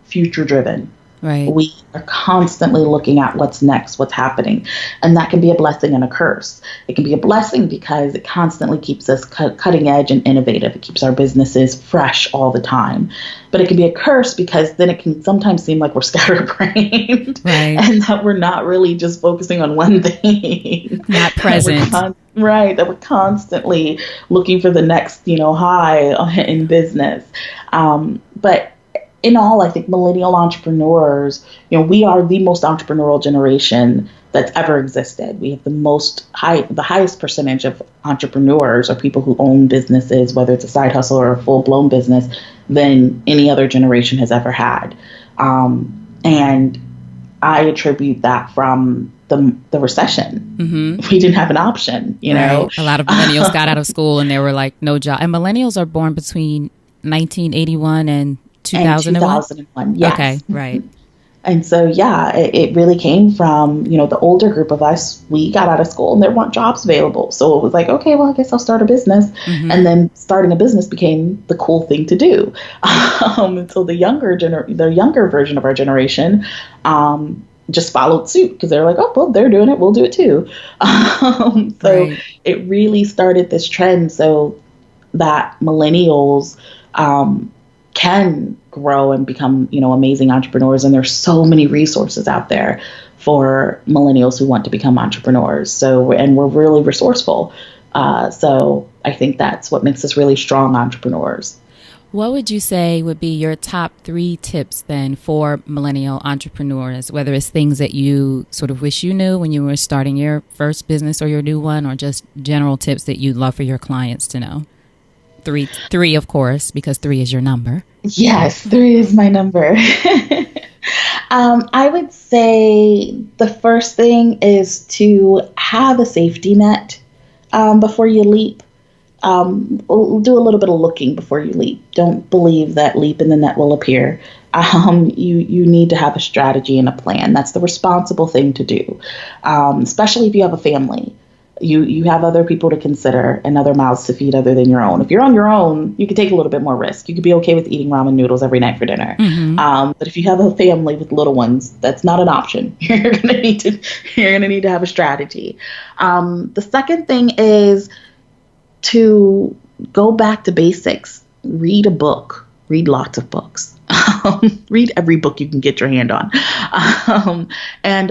future-driven. Right. We are constantly looking at what's next, what's happening. And that can be a blessing and a curse. It can be a blessing because it constantly keeps us cutting edge and innovative. It keeps our businesses fresh all the time. But it can be a curse because then it can sometimes seem like we're scatterbrained. Right. And that we're not really just focusing on one thing. Not present. That we're constantly looking for the next, high in business. But in all, I think millennial entrepreneurs, we are the most entrepreneurial generation that's ever existed. We have the highest percentage of entrepreneurs or people who own businesses, whether it's a side hustle or a full-blown business, than any other generation has ever had. And I attribute that from the recession. We didn't have an option, Right. A lot of millennials got out of school and they were like, no job. And millennials are born between 1981 and 2001? Yes. Okay, right. And so, it really came from, the older group of us. We got out of school and there weren't jobs available. So it was like, okay, well, I guess I'll start a business. And then starting a business became the cool thing to do. And so the younger version of our generation just followed suit because they're like, oh, well, they're doing it. We'll do it too. Right. It really started this trend so that millennials can grow and become, amazing entrepreneurs. And there's so many resources out there for millennials who want to become entrepreneurs. And we're really resourceful. So I think that's what makes us really strong entrepreneurs. What would you say would be your top 3 tips then for millennial entrepreneurs, whether it's things that you sort of wish you knew when you were starting your first business or your new one, or just general tips that you'd love for your clients to know? Three, of course, because 3 is your number. Yes, 3 is my number. I would say the first thing is to have a safety net before you leap. Do a little bit of looking before you leap. Don't believe that leap and the net will appear. You need to have a strategy and a plan. That's the responsible thing to do, especially if you have a family. You have other people to consider and other mouths to feed other than your own. If you're on your own, you can take a little bit more risk. You could be okay with eating ramen noodles every night for dinner. But if you have a family with little ones, that's not an option. You're gonna need to have a strategy. The second thing is to go back to basics. Read a book. Read lots of books. Read every book you can get your hand on. And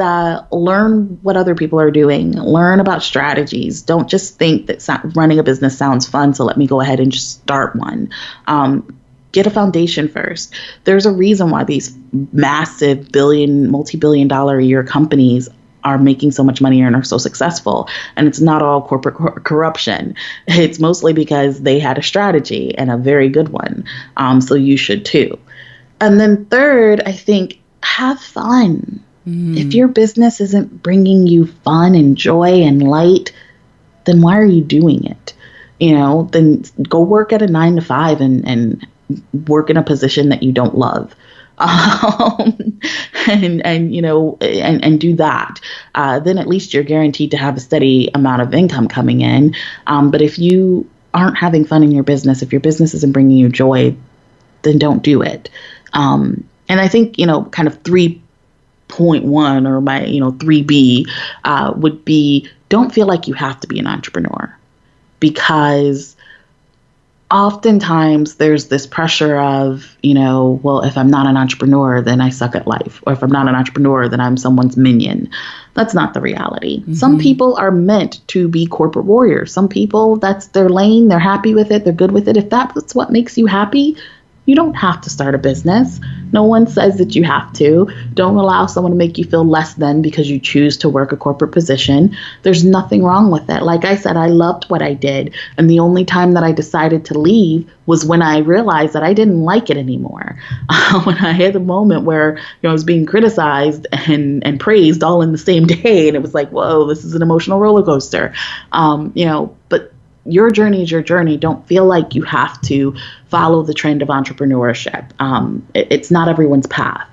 learn what other people are doing. Learn about strategies. Don't just think that running a business sounds fun, so let me go ahead and just start one. Get a foundation first. There's a reason why these massive multi-billion dollar a year companies are making so much money and are so successful. And it's not all corporate corruption. It's mostly because they had a strategy, and a very good one. So you should too. And then third, I think, have fun. If your business isn't bringing you fun and joy and light, then why are you doing it? Then go work at a 9 to 5 and work in a position that you don't love. And do that. Then at least you're guaranteed to have a steady amount of income coming in. But if you aren't having fun in your business, if your business isn't bringing you joy, then don't do it. And I think, kind of 3.1 or my, 3B would be, don't feel like you have to be an entrepreneur, because oftentimes there's this pressure of, well, if I'm not an entrepreneur, then I suck at life. Or if I'm not an entrepreneur, then I'm someone's minion. That's not the reality. Some people are meant to be corporate warriors. Some people, that's their lane. They're happy with it. They're good with it. If that's what makes you happy, you don't have to start a business. No one says that you have to. Don't allow someone to make you feel less than because you choose to work a corporate position. There's nothing wrong with it. Like I said, I loved what I did. And the only time that I decided to leave was when I realized that I didn't like it anymore. When I had a moment where I was being criticized and praised all in the same day. And it was like, whoa, this is an emotional roller coaster. But your journey is your journey. Don't feel like you have to follow the trend of entrepreneurship. It's not everyone's path.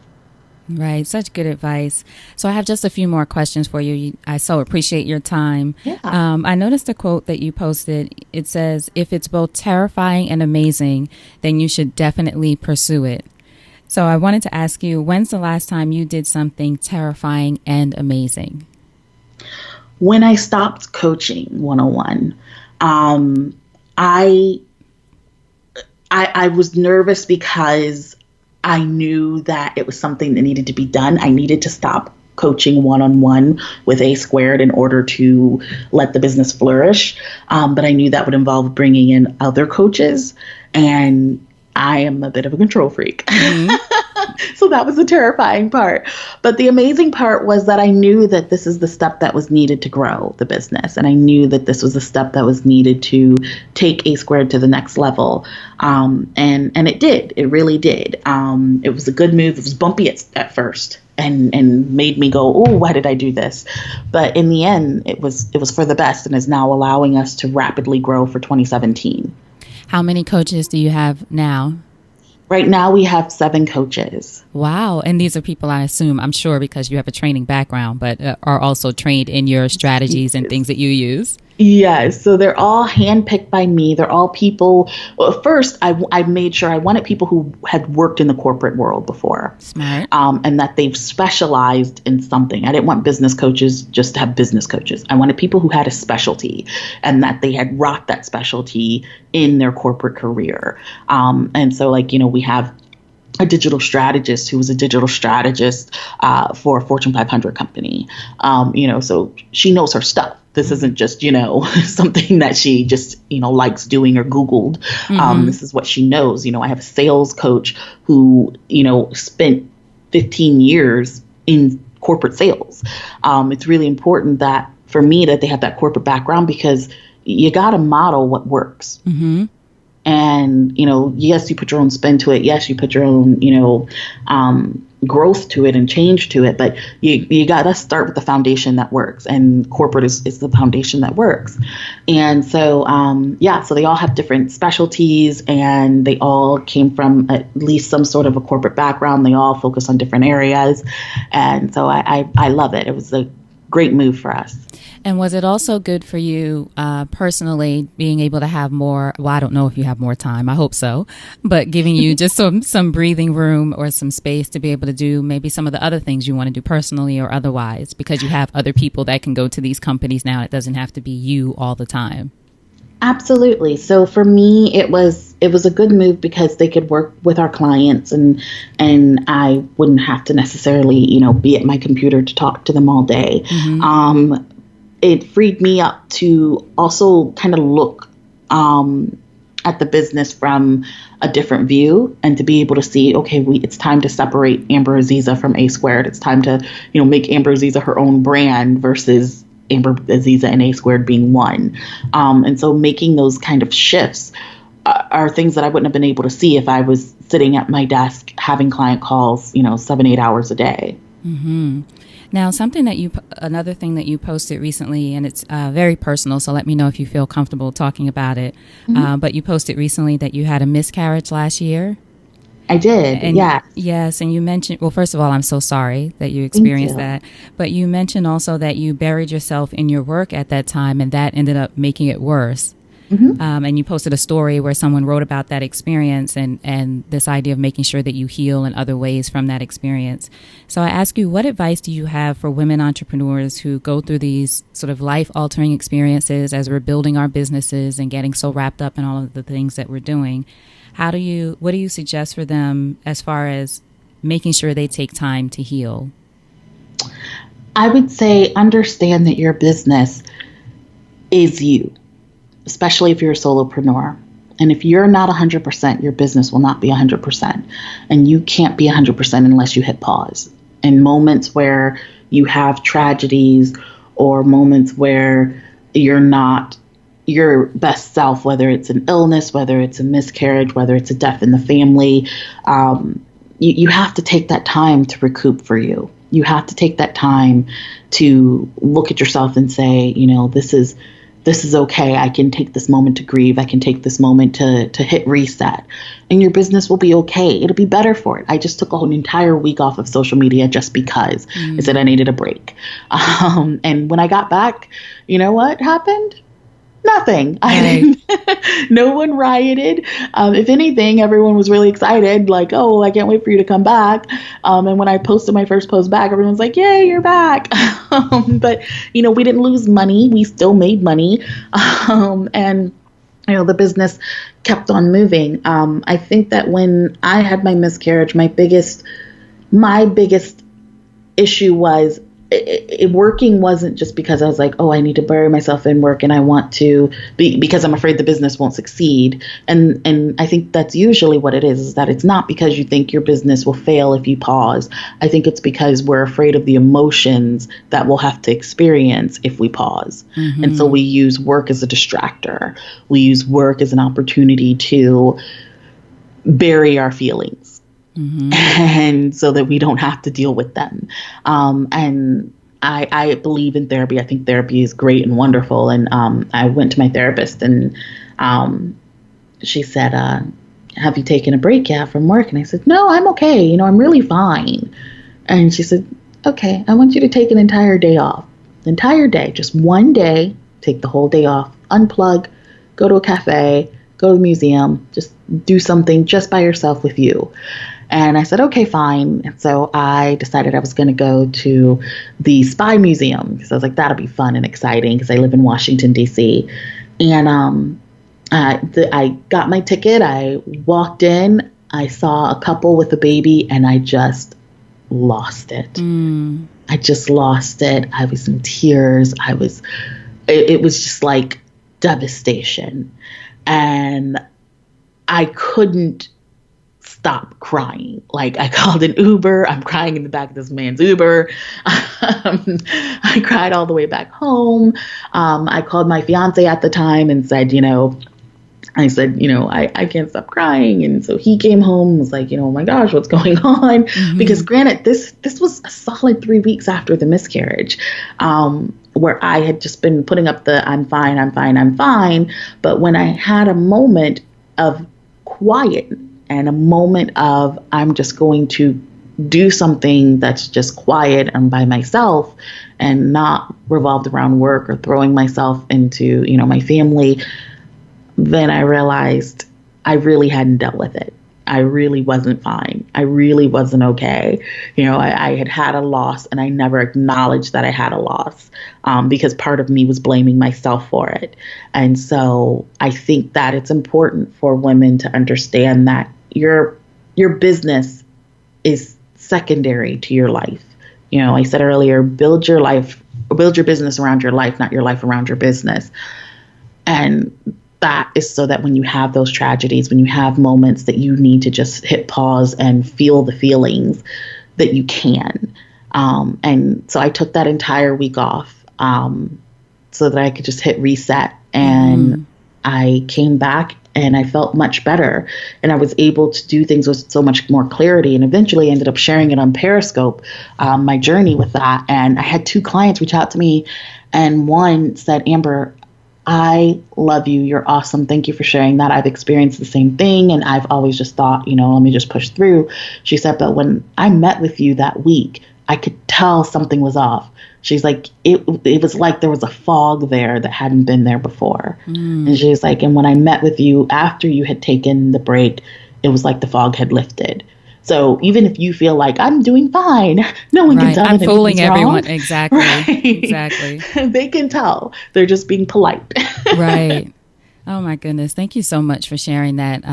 Right. Such good advice. So I have just a few more questions for you. I so appreciate your time. Yeah. I noticed a quote that you posted. It says, if it's both terrifying and amazing, then you should definitely pursue it. So I wanted to ask you, when's the last time you did something terrifying and amazing? When I stopped coaching 101, I was nervous because I knew that it was something that needed to be done. I needed to stop coaching one-on-one with Asquared in order to let the business flourish. But I knew that would involve bringing in other coaches, and I am a bit of a control freak. So that was the terrifying part. But the amazing part was that I knew that this is the step that was needed to grow the business. And I knew that this was the step that was needed to take Asquared to the next level. And it did. It really did. It was a good move. It was bumpy at first and made me go, oh, why did I do this? But in the end, it was for the best and is now allowing us to rapidly grow for 2017. How many coaches do you have now? Right now, we have 7 coaches. Wow. And these are people, I'm sure, because you have a training background, but are also trained in your strategies and things that you use. Yes. So they're all handpicked by me. They're all people. Well, first, I made sure I wanted people who had worked in the corporate world before. Smart. And that they've specialized in something. I didn't want business coaches just to have business coaches. I wanted people who had a specialty and that they had rocked that specialty in their corporate career. And so, we have a digital strategist who was a digital strategist for a Fortune 500 company. So she knows her stuff. This isn't just, something that she just, likes doing or Googled. This is what she knows. I have a sales coach who, spent 15 years in corporate sales. It's really important that for me that they have that corporate background, because you got to model what works. And, yes, you put your own spin to it. Yes, you put your own, growth to it and change to it. But you got to start with the foundation that works. And corporate is the foundation that works. And so, so they all have different specialties, and they all came from at least some sort of a corporate background. They all focus on different areas. And so I love it. It was a great move for us. And was it also good for you personally being able to have more, well, I don't know if you have more time, I hope so, but giving you just some breathing room or some space to be able to do maybe some of the other things you want to do personally or otherwise, because you have other people that can go to these companies now. It doesn't have to be you all the time. Absolutely. So for me, it was a good move because they could work with our clients, and I wouldn't have to necessarily, be at my computer to talk to them all day. It freed me up to also kind of look at the business from a different view, and to be able to see, okay, it's time to separate Amber Aziza from Asquared. It's time to, make Amber Aziza her own brand versus Amber Aziza and Asquared being one. And so making those kind of shifts are things that I wouldn't have been able to see if I was sitting at my desk having client calls, 7-8 hours a day. Now, another thing that you posted recently, and it's very personal, so let me know if you feel comfortable talking about it. But you posted recently that you had a miscarriage last year. I did, yeah. Yes, and you mentioned, well, first of all, I'm so sorry that you experienced that. But you mentioned also that you buried yourself in your work at that time, and that ended up making it worse. And you posted a story where someone wrote about that experience and this idea of making sure that you heal in other ways from that experience. So I ask you, what advice do you have for women entrepreneurs who go through these sort of life-altering experiences as we're building our businesses and getting so wrapped up in all of the things that we're doing? What do you suggest for them as far as making sure they take time to heal? I would say understand that your business is you, especially if you're a solopreneur. And if you're not 100%, your business will not be 100%. And you can't be 100% unless you hit pause. In moments where you have tragedies or moments where you're not your best self, whether it's an illness, whether it's a miscarriage, whether it's a death in the family, you have to take that time to recoup for you. You have to take that time to look at yourself and say, this is okay. I can take this moment to grieve. I can take this moment to hit reset, and your business will be okay. It'll be better for it. I just took an entire week off of social media just because I said I needed a break. And when I got back, you know what happened? Nothing. Right. No one rioted. If anything, everyone was really excited, like, oh, I can't wait for you to come back. And when I posted my first post back, everyone's like, yay, you're back. But, we didn't lose money. We still made money. And the business kept on moving. I think that when I had my miscarriage, my biggest issue was working wasn't just because I was like, oh, I need to bury myself in work and I want to be, because I'm afraid the business won't succeed. And I think that's usually what it is that it's not because you think your business will fail if you pause. I think it's because we're afraid of the emotions that we'll have to experience if we pause. And so we use work as a distractor. We use work as an opportunity to bury our feelings. And so that we don't have to deal with them. And I believe in therapy. I think therapy is great and wonderful. And I went to my therapist and she said, have you taken a break yet from work? And I said, no, I'm okay. I'm really fine. And she said, okay, I want you to take an entire day off. Entire day, just one day, take the whole day off, unplug, go to a cafe, go to the museum, just do something just by yourself with you. And I said, okay, fine. And so I decided I was going to go to the Spy Museum because I was like, that'll be fun and exciting because I live in Washington, D.C. And I got my ticket. I walked in. I saw a couple with a baby and I just lost it. I just lost it. I was in tears. I was it was just like devastation. And I couldn't stop crying. Like, I called an Uber. I'm crying in the back of this man's Uber. I cried all the way back home. I called my fiance at the time and said, I can't stop crying. And so he came home and was like, oh my gosh, what's going on? Mm-hmm. Because granted, this was a solid 3 weeks after the miscarriage, where I had just been putting up the I'm fine, I'm fine, I'm fine. But when I had a moment of quiet and a moment of I'm just going to do something that's just quiet and by myself and not revolved around work or throwing myself into, my family, then I realized I really hadn't dealt with it. I really wasn't fine. I really wasn't okay. I had a loss and I never acknowledged that I had a loss because part of me was blaming myself for it. And so I think that it's important for women to understand that your business is secondary to your life. I said earlier, build your business around your life, not your life around your business. And that is so that when you have those tragedies, when you have moments that you need to just hit pause and feel the feelings, that you can. And so I took that entire week off so that I could just hit reset. And I came back and I felt much better. And I was able to do things with so much more clarity, and eventually ended up sharing it on Periscope, my journey with that. And I had 2 clients reach out to me, and one said, Amber, I love you. You're awesome. Thank you for sharing that. I've experienced the same thing. And I've always just thought, let me just push through. She said, but when I met with you that week, I could tell something was off. She's like, it was like there was a fog there that hadn't been there before. And she's like, and when I met with you after you had taken the break, it was like the fog had lifted. So even if you feel like I'm doing fine, no one can tell. I'm fooling everyone. Wrong. Exactly. Right. Exactly. They can tell. They're just being polite. Right. Oh my goodness. Thank you so much for sharing that.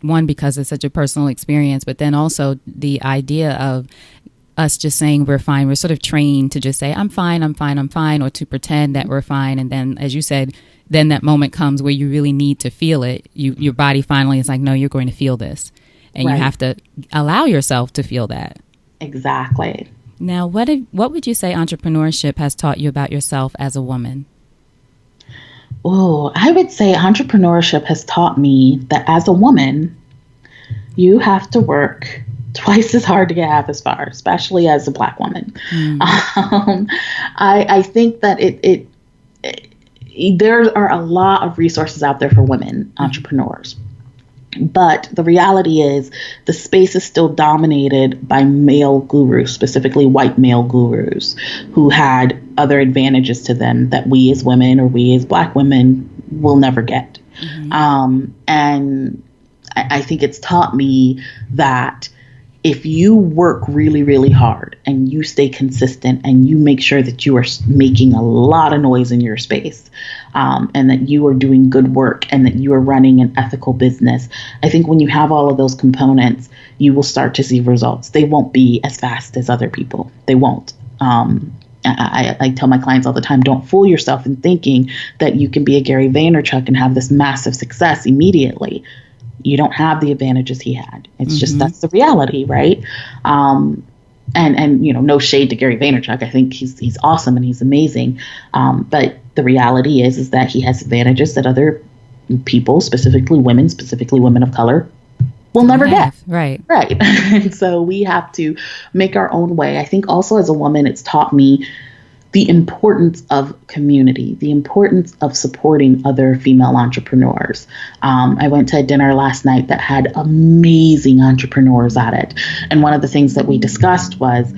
One, because it's such a personal experience, but then also the idea of us just saying we're fine. We're sort of trained to just say, I'm fine, I'm fine, I'm fine, or to pretend that we're fine. And then, as you said, then that moment comes where you really need to feel it. Your body finally is like, no, you're going to feel this. And you have to allow yourself to feel that. Exactly. Now, what would you say entrepreneurship has taught you about yourself as a woman? Oh, I would say entrepreneurship has taught me that as a woman, you have to work twice as hard to get half as far, especially as a Black woman. I think that there are a lot of resources out there for women entrepreneurs. But the reality is the space is still dominated by male gurus, specifically white male gurus, who had other advantages to them that we as women or we as Black women will never get. And I think it's taught me that if you work really, really hard and you stay consistent and you make sure that you are making a lot of noise in your space, and that you are doing good work and that you are running an ethical business, I think when you have all of those components, you will start to see results. They won't be as fast as other people. They won't. I tell my clients all the time, don't fool yourself in thinking that you can be a Gary Vaynerchuk and have this massive success immediately. You don't have the advantages he had. It's just, that's the reality, right? And no shade to Gary Vaynerchuk. I think he's awesome and he's amazing. But the reality is that he has advantages that other people, specifically women of color, will never get. Right. And so we have to make our own way. I think also as a woman, it's taught me the importance of community, the importance of supporting other female entrepreneurs. I went to a dinner last night that had amazing entrepreneurs at it. And one of the things that we discussed was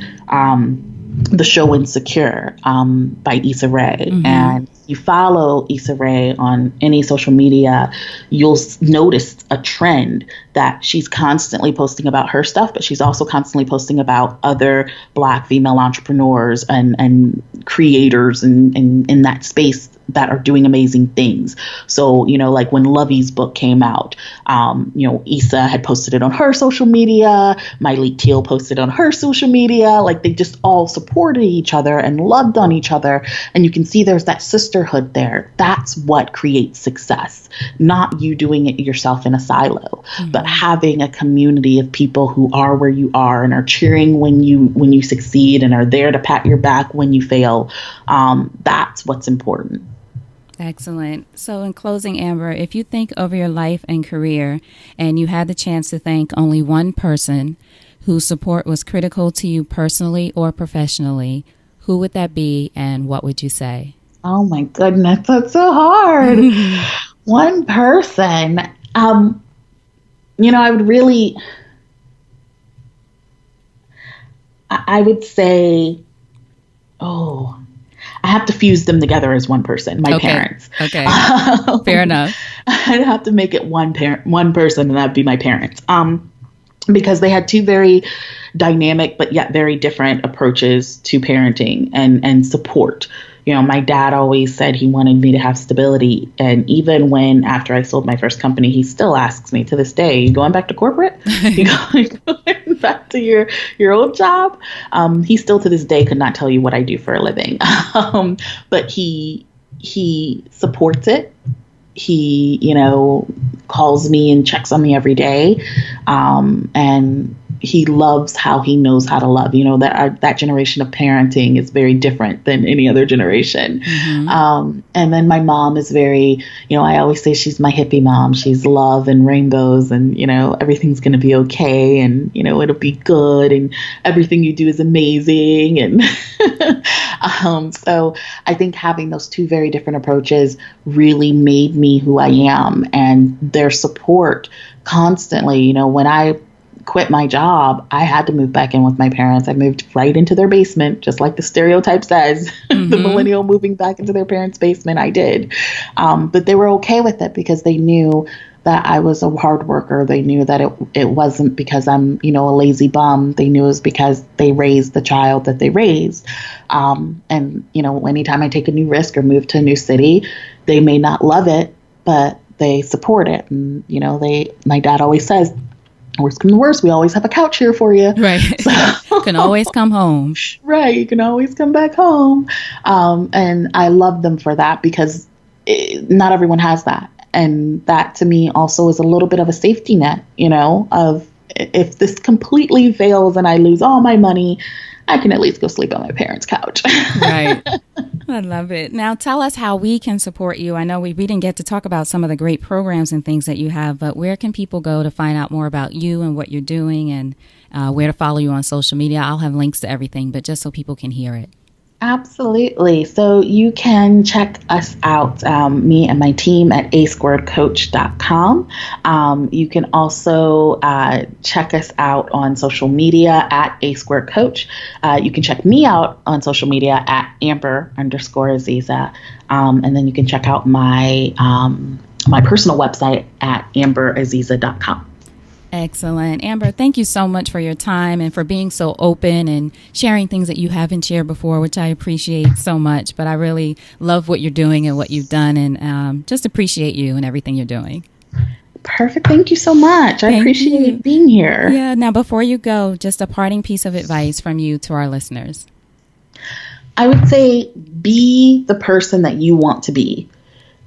the show Insecure by Issa Rae. And you follow Issa Rae on any social media, you'll notice a trend that she's constantly posting about her stuff, but she's also constantly posting about other Black female entrepreneurs and creators in that space that are doing amazing things. So, like when Lovey's book came out, Issa had posted it on her social media, Miley Teal posted on her social media, like they just all supported each other and loved on each other. And you can see there's that sisterhood there. That's what creates success, not you doing it yourself in a silo, but having a community of people who are where you are and are cheering when you succeed and are there to pat your back when you fail. That's what's important. Excellent. So in closing, Amber, if you think over your life and career and you had the chance to thank only one person whose support was critical to you personally or professionally, who would that be and what would you say? Oh my goodness, that's so hard. One person. I would really, I would say, I have to fuse them together as one person, my parents. Okay. Fair enough. I'd have to make it one person, and that'd be my parents. Because they had two very dynamic, but yet very different approaches to parenting and support. My dad always said he wanted me to have stability. And even when, after I sold my first company, he still asks me to this day, you going back to corporate? You going back to your old job? He still to this day could not tell you what I do for a living. But he supports it. He, calls me and checks on me every day. And he loves how he knows how to love. That generation of parenting is very different than any other generation. And then my mom is very, I always say she's my hippie mom. She's love and rainbows and, everything's going to be okay. And, it'll be good. And everything you do is amazing. And so I think having those two very different approaches really made me who I am, and their support constantly. When I quit my job, I had to move back in with my parents. I moved right into their basement, just like the stereotype says, the millennial moving back into their parents' basement. I did. But they were okay with it because they knew that I was a hard worker. They knew that it wasn't because I'm, a lazy bum. They knew it was because they raised the child that they raised. And, anytime I take a new risk or move to a new city, they may not love it, but they support it. And, my dad always says, worst come to worst, we always have a couch here for you. Right. So, you can always come home. Right. You can always come back home. And I love them for that because not everyone has that. And that to me also is a little bit of a safety net, of if this completely fails and I lose all my money, I can at least go sleep on my parents' couch. Right. I love it. Now tell us how we can support you. I know we didn't get to talk about some of the great programs and things that you have, but where can people go to find out more about you and what you're doing and where to follow you on social media? I'll have links to everything, but just so people can hear it. Absolutely. So you can check us out, me and my team at asquaredcoach.com. You can also check us out on social media at asquaredcoach. You can check me out on social media at Amber_Aziza. And then you can check out my my personal website at amberaziza.com. Excellent. Amber, thank you so much for your time and for being so open and sharing things that you haven't shared before, which I appreciate so much. But I really love what you're doing and what you've done, and just appreciate you and everything you're doing. Perfect. Thank you so much. I appreciate being here. Yeah. Now, before you go, just a parting piece of advice from you to our listeners. I would say be the person that you want to be.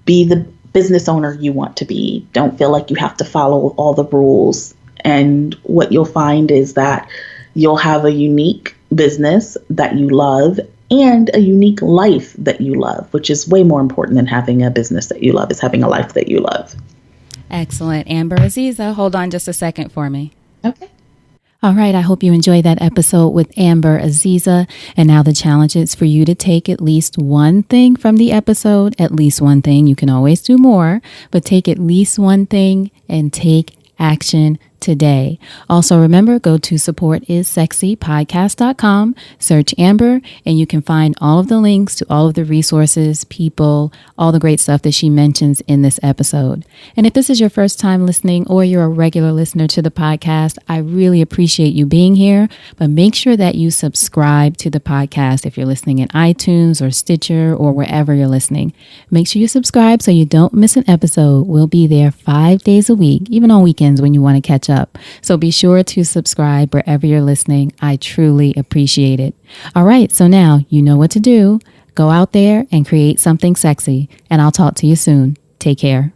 Be the business owner you want to be. Don't feel like you have to follow all the rules. And what you'll find is that you'll have a unique business that you love and a unique life that you love, which is way more important than having a business that you love, is having a life that you love. Excellent. Amber Aziza, hold on just a second for me. Okay. All right, I hope you enjoyed that episode with Amber Aziza. And now the challenge is for you to take at least one thing from the episode, at least one thing. You can always do more, but take at least one thing and take action today. Also, remember, go to supportissexypodcast.com, search Amber, and you can find all of the links to all of the resources, people, all the great stuff that she mentions in this episode. And if this is your first time listening or you're a regular listener to the podcast, I really appreciate you being here, but make sure that you subscribe to the podcast if you're listening in iTunes or Stitcher or wherever you're listening. Make sure you subscribe so you don't miss an episode. We'll be there 5 days a week, even on weekends when you want to catch up. So be sure to subscribe wherever you're listening. I truly appreciate it. All right, so now you know what to do. Go out there and create something sexy, and I'll talk to you soon. Take care.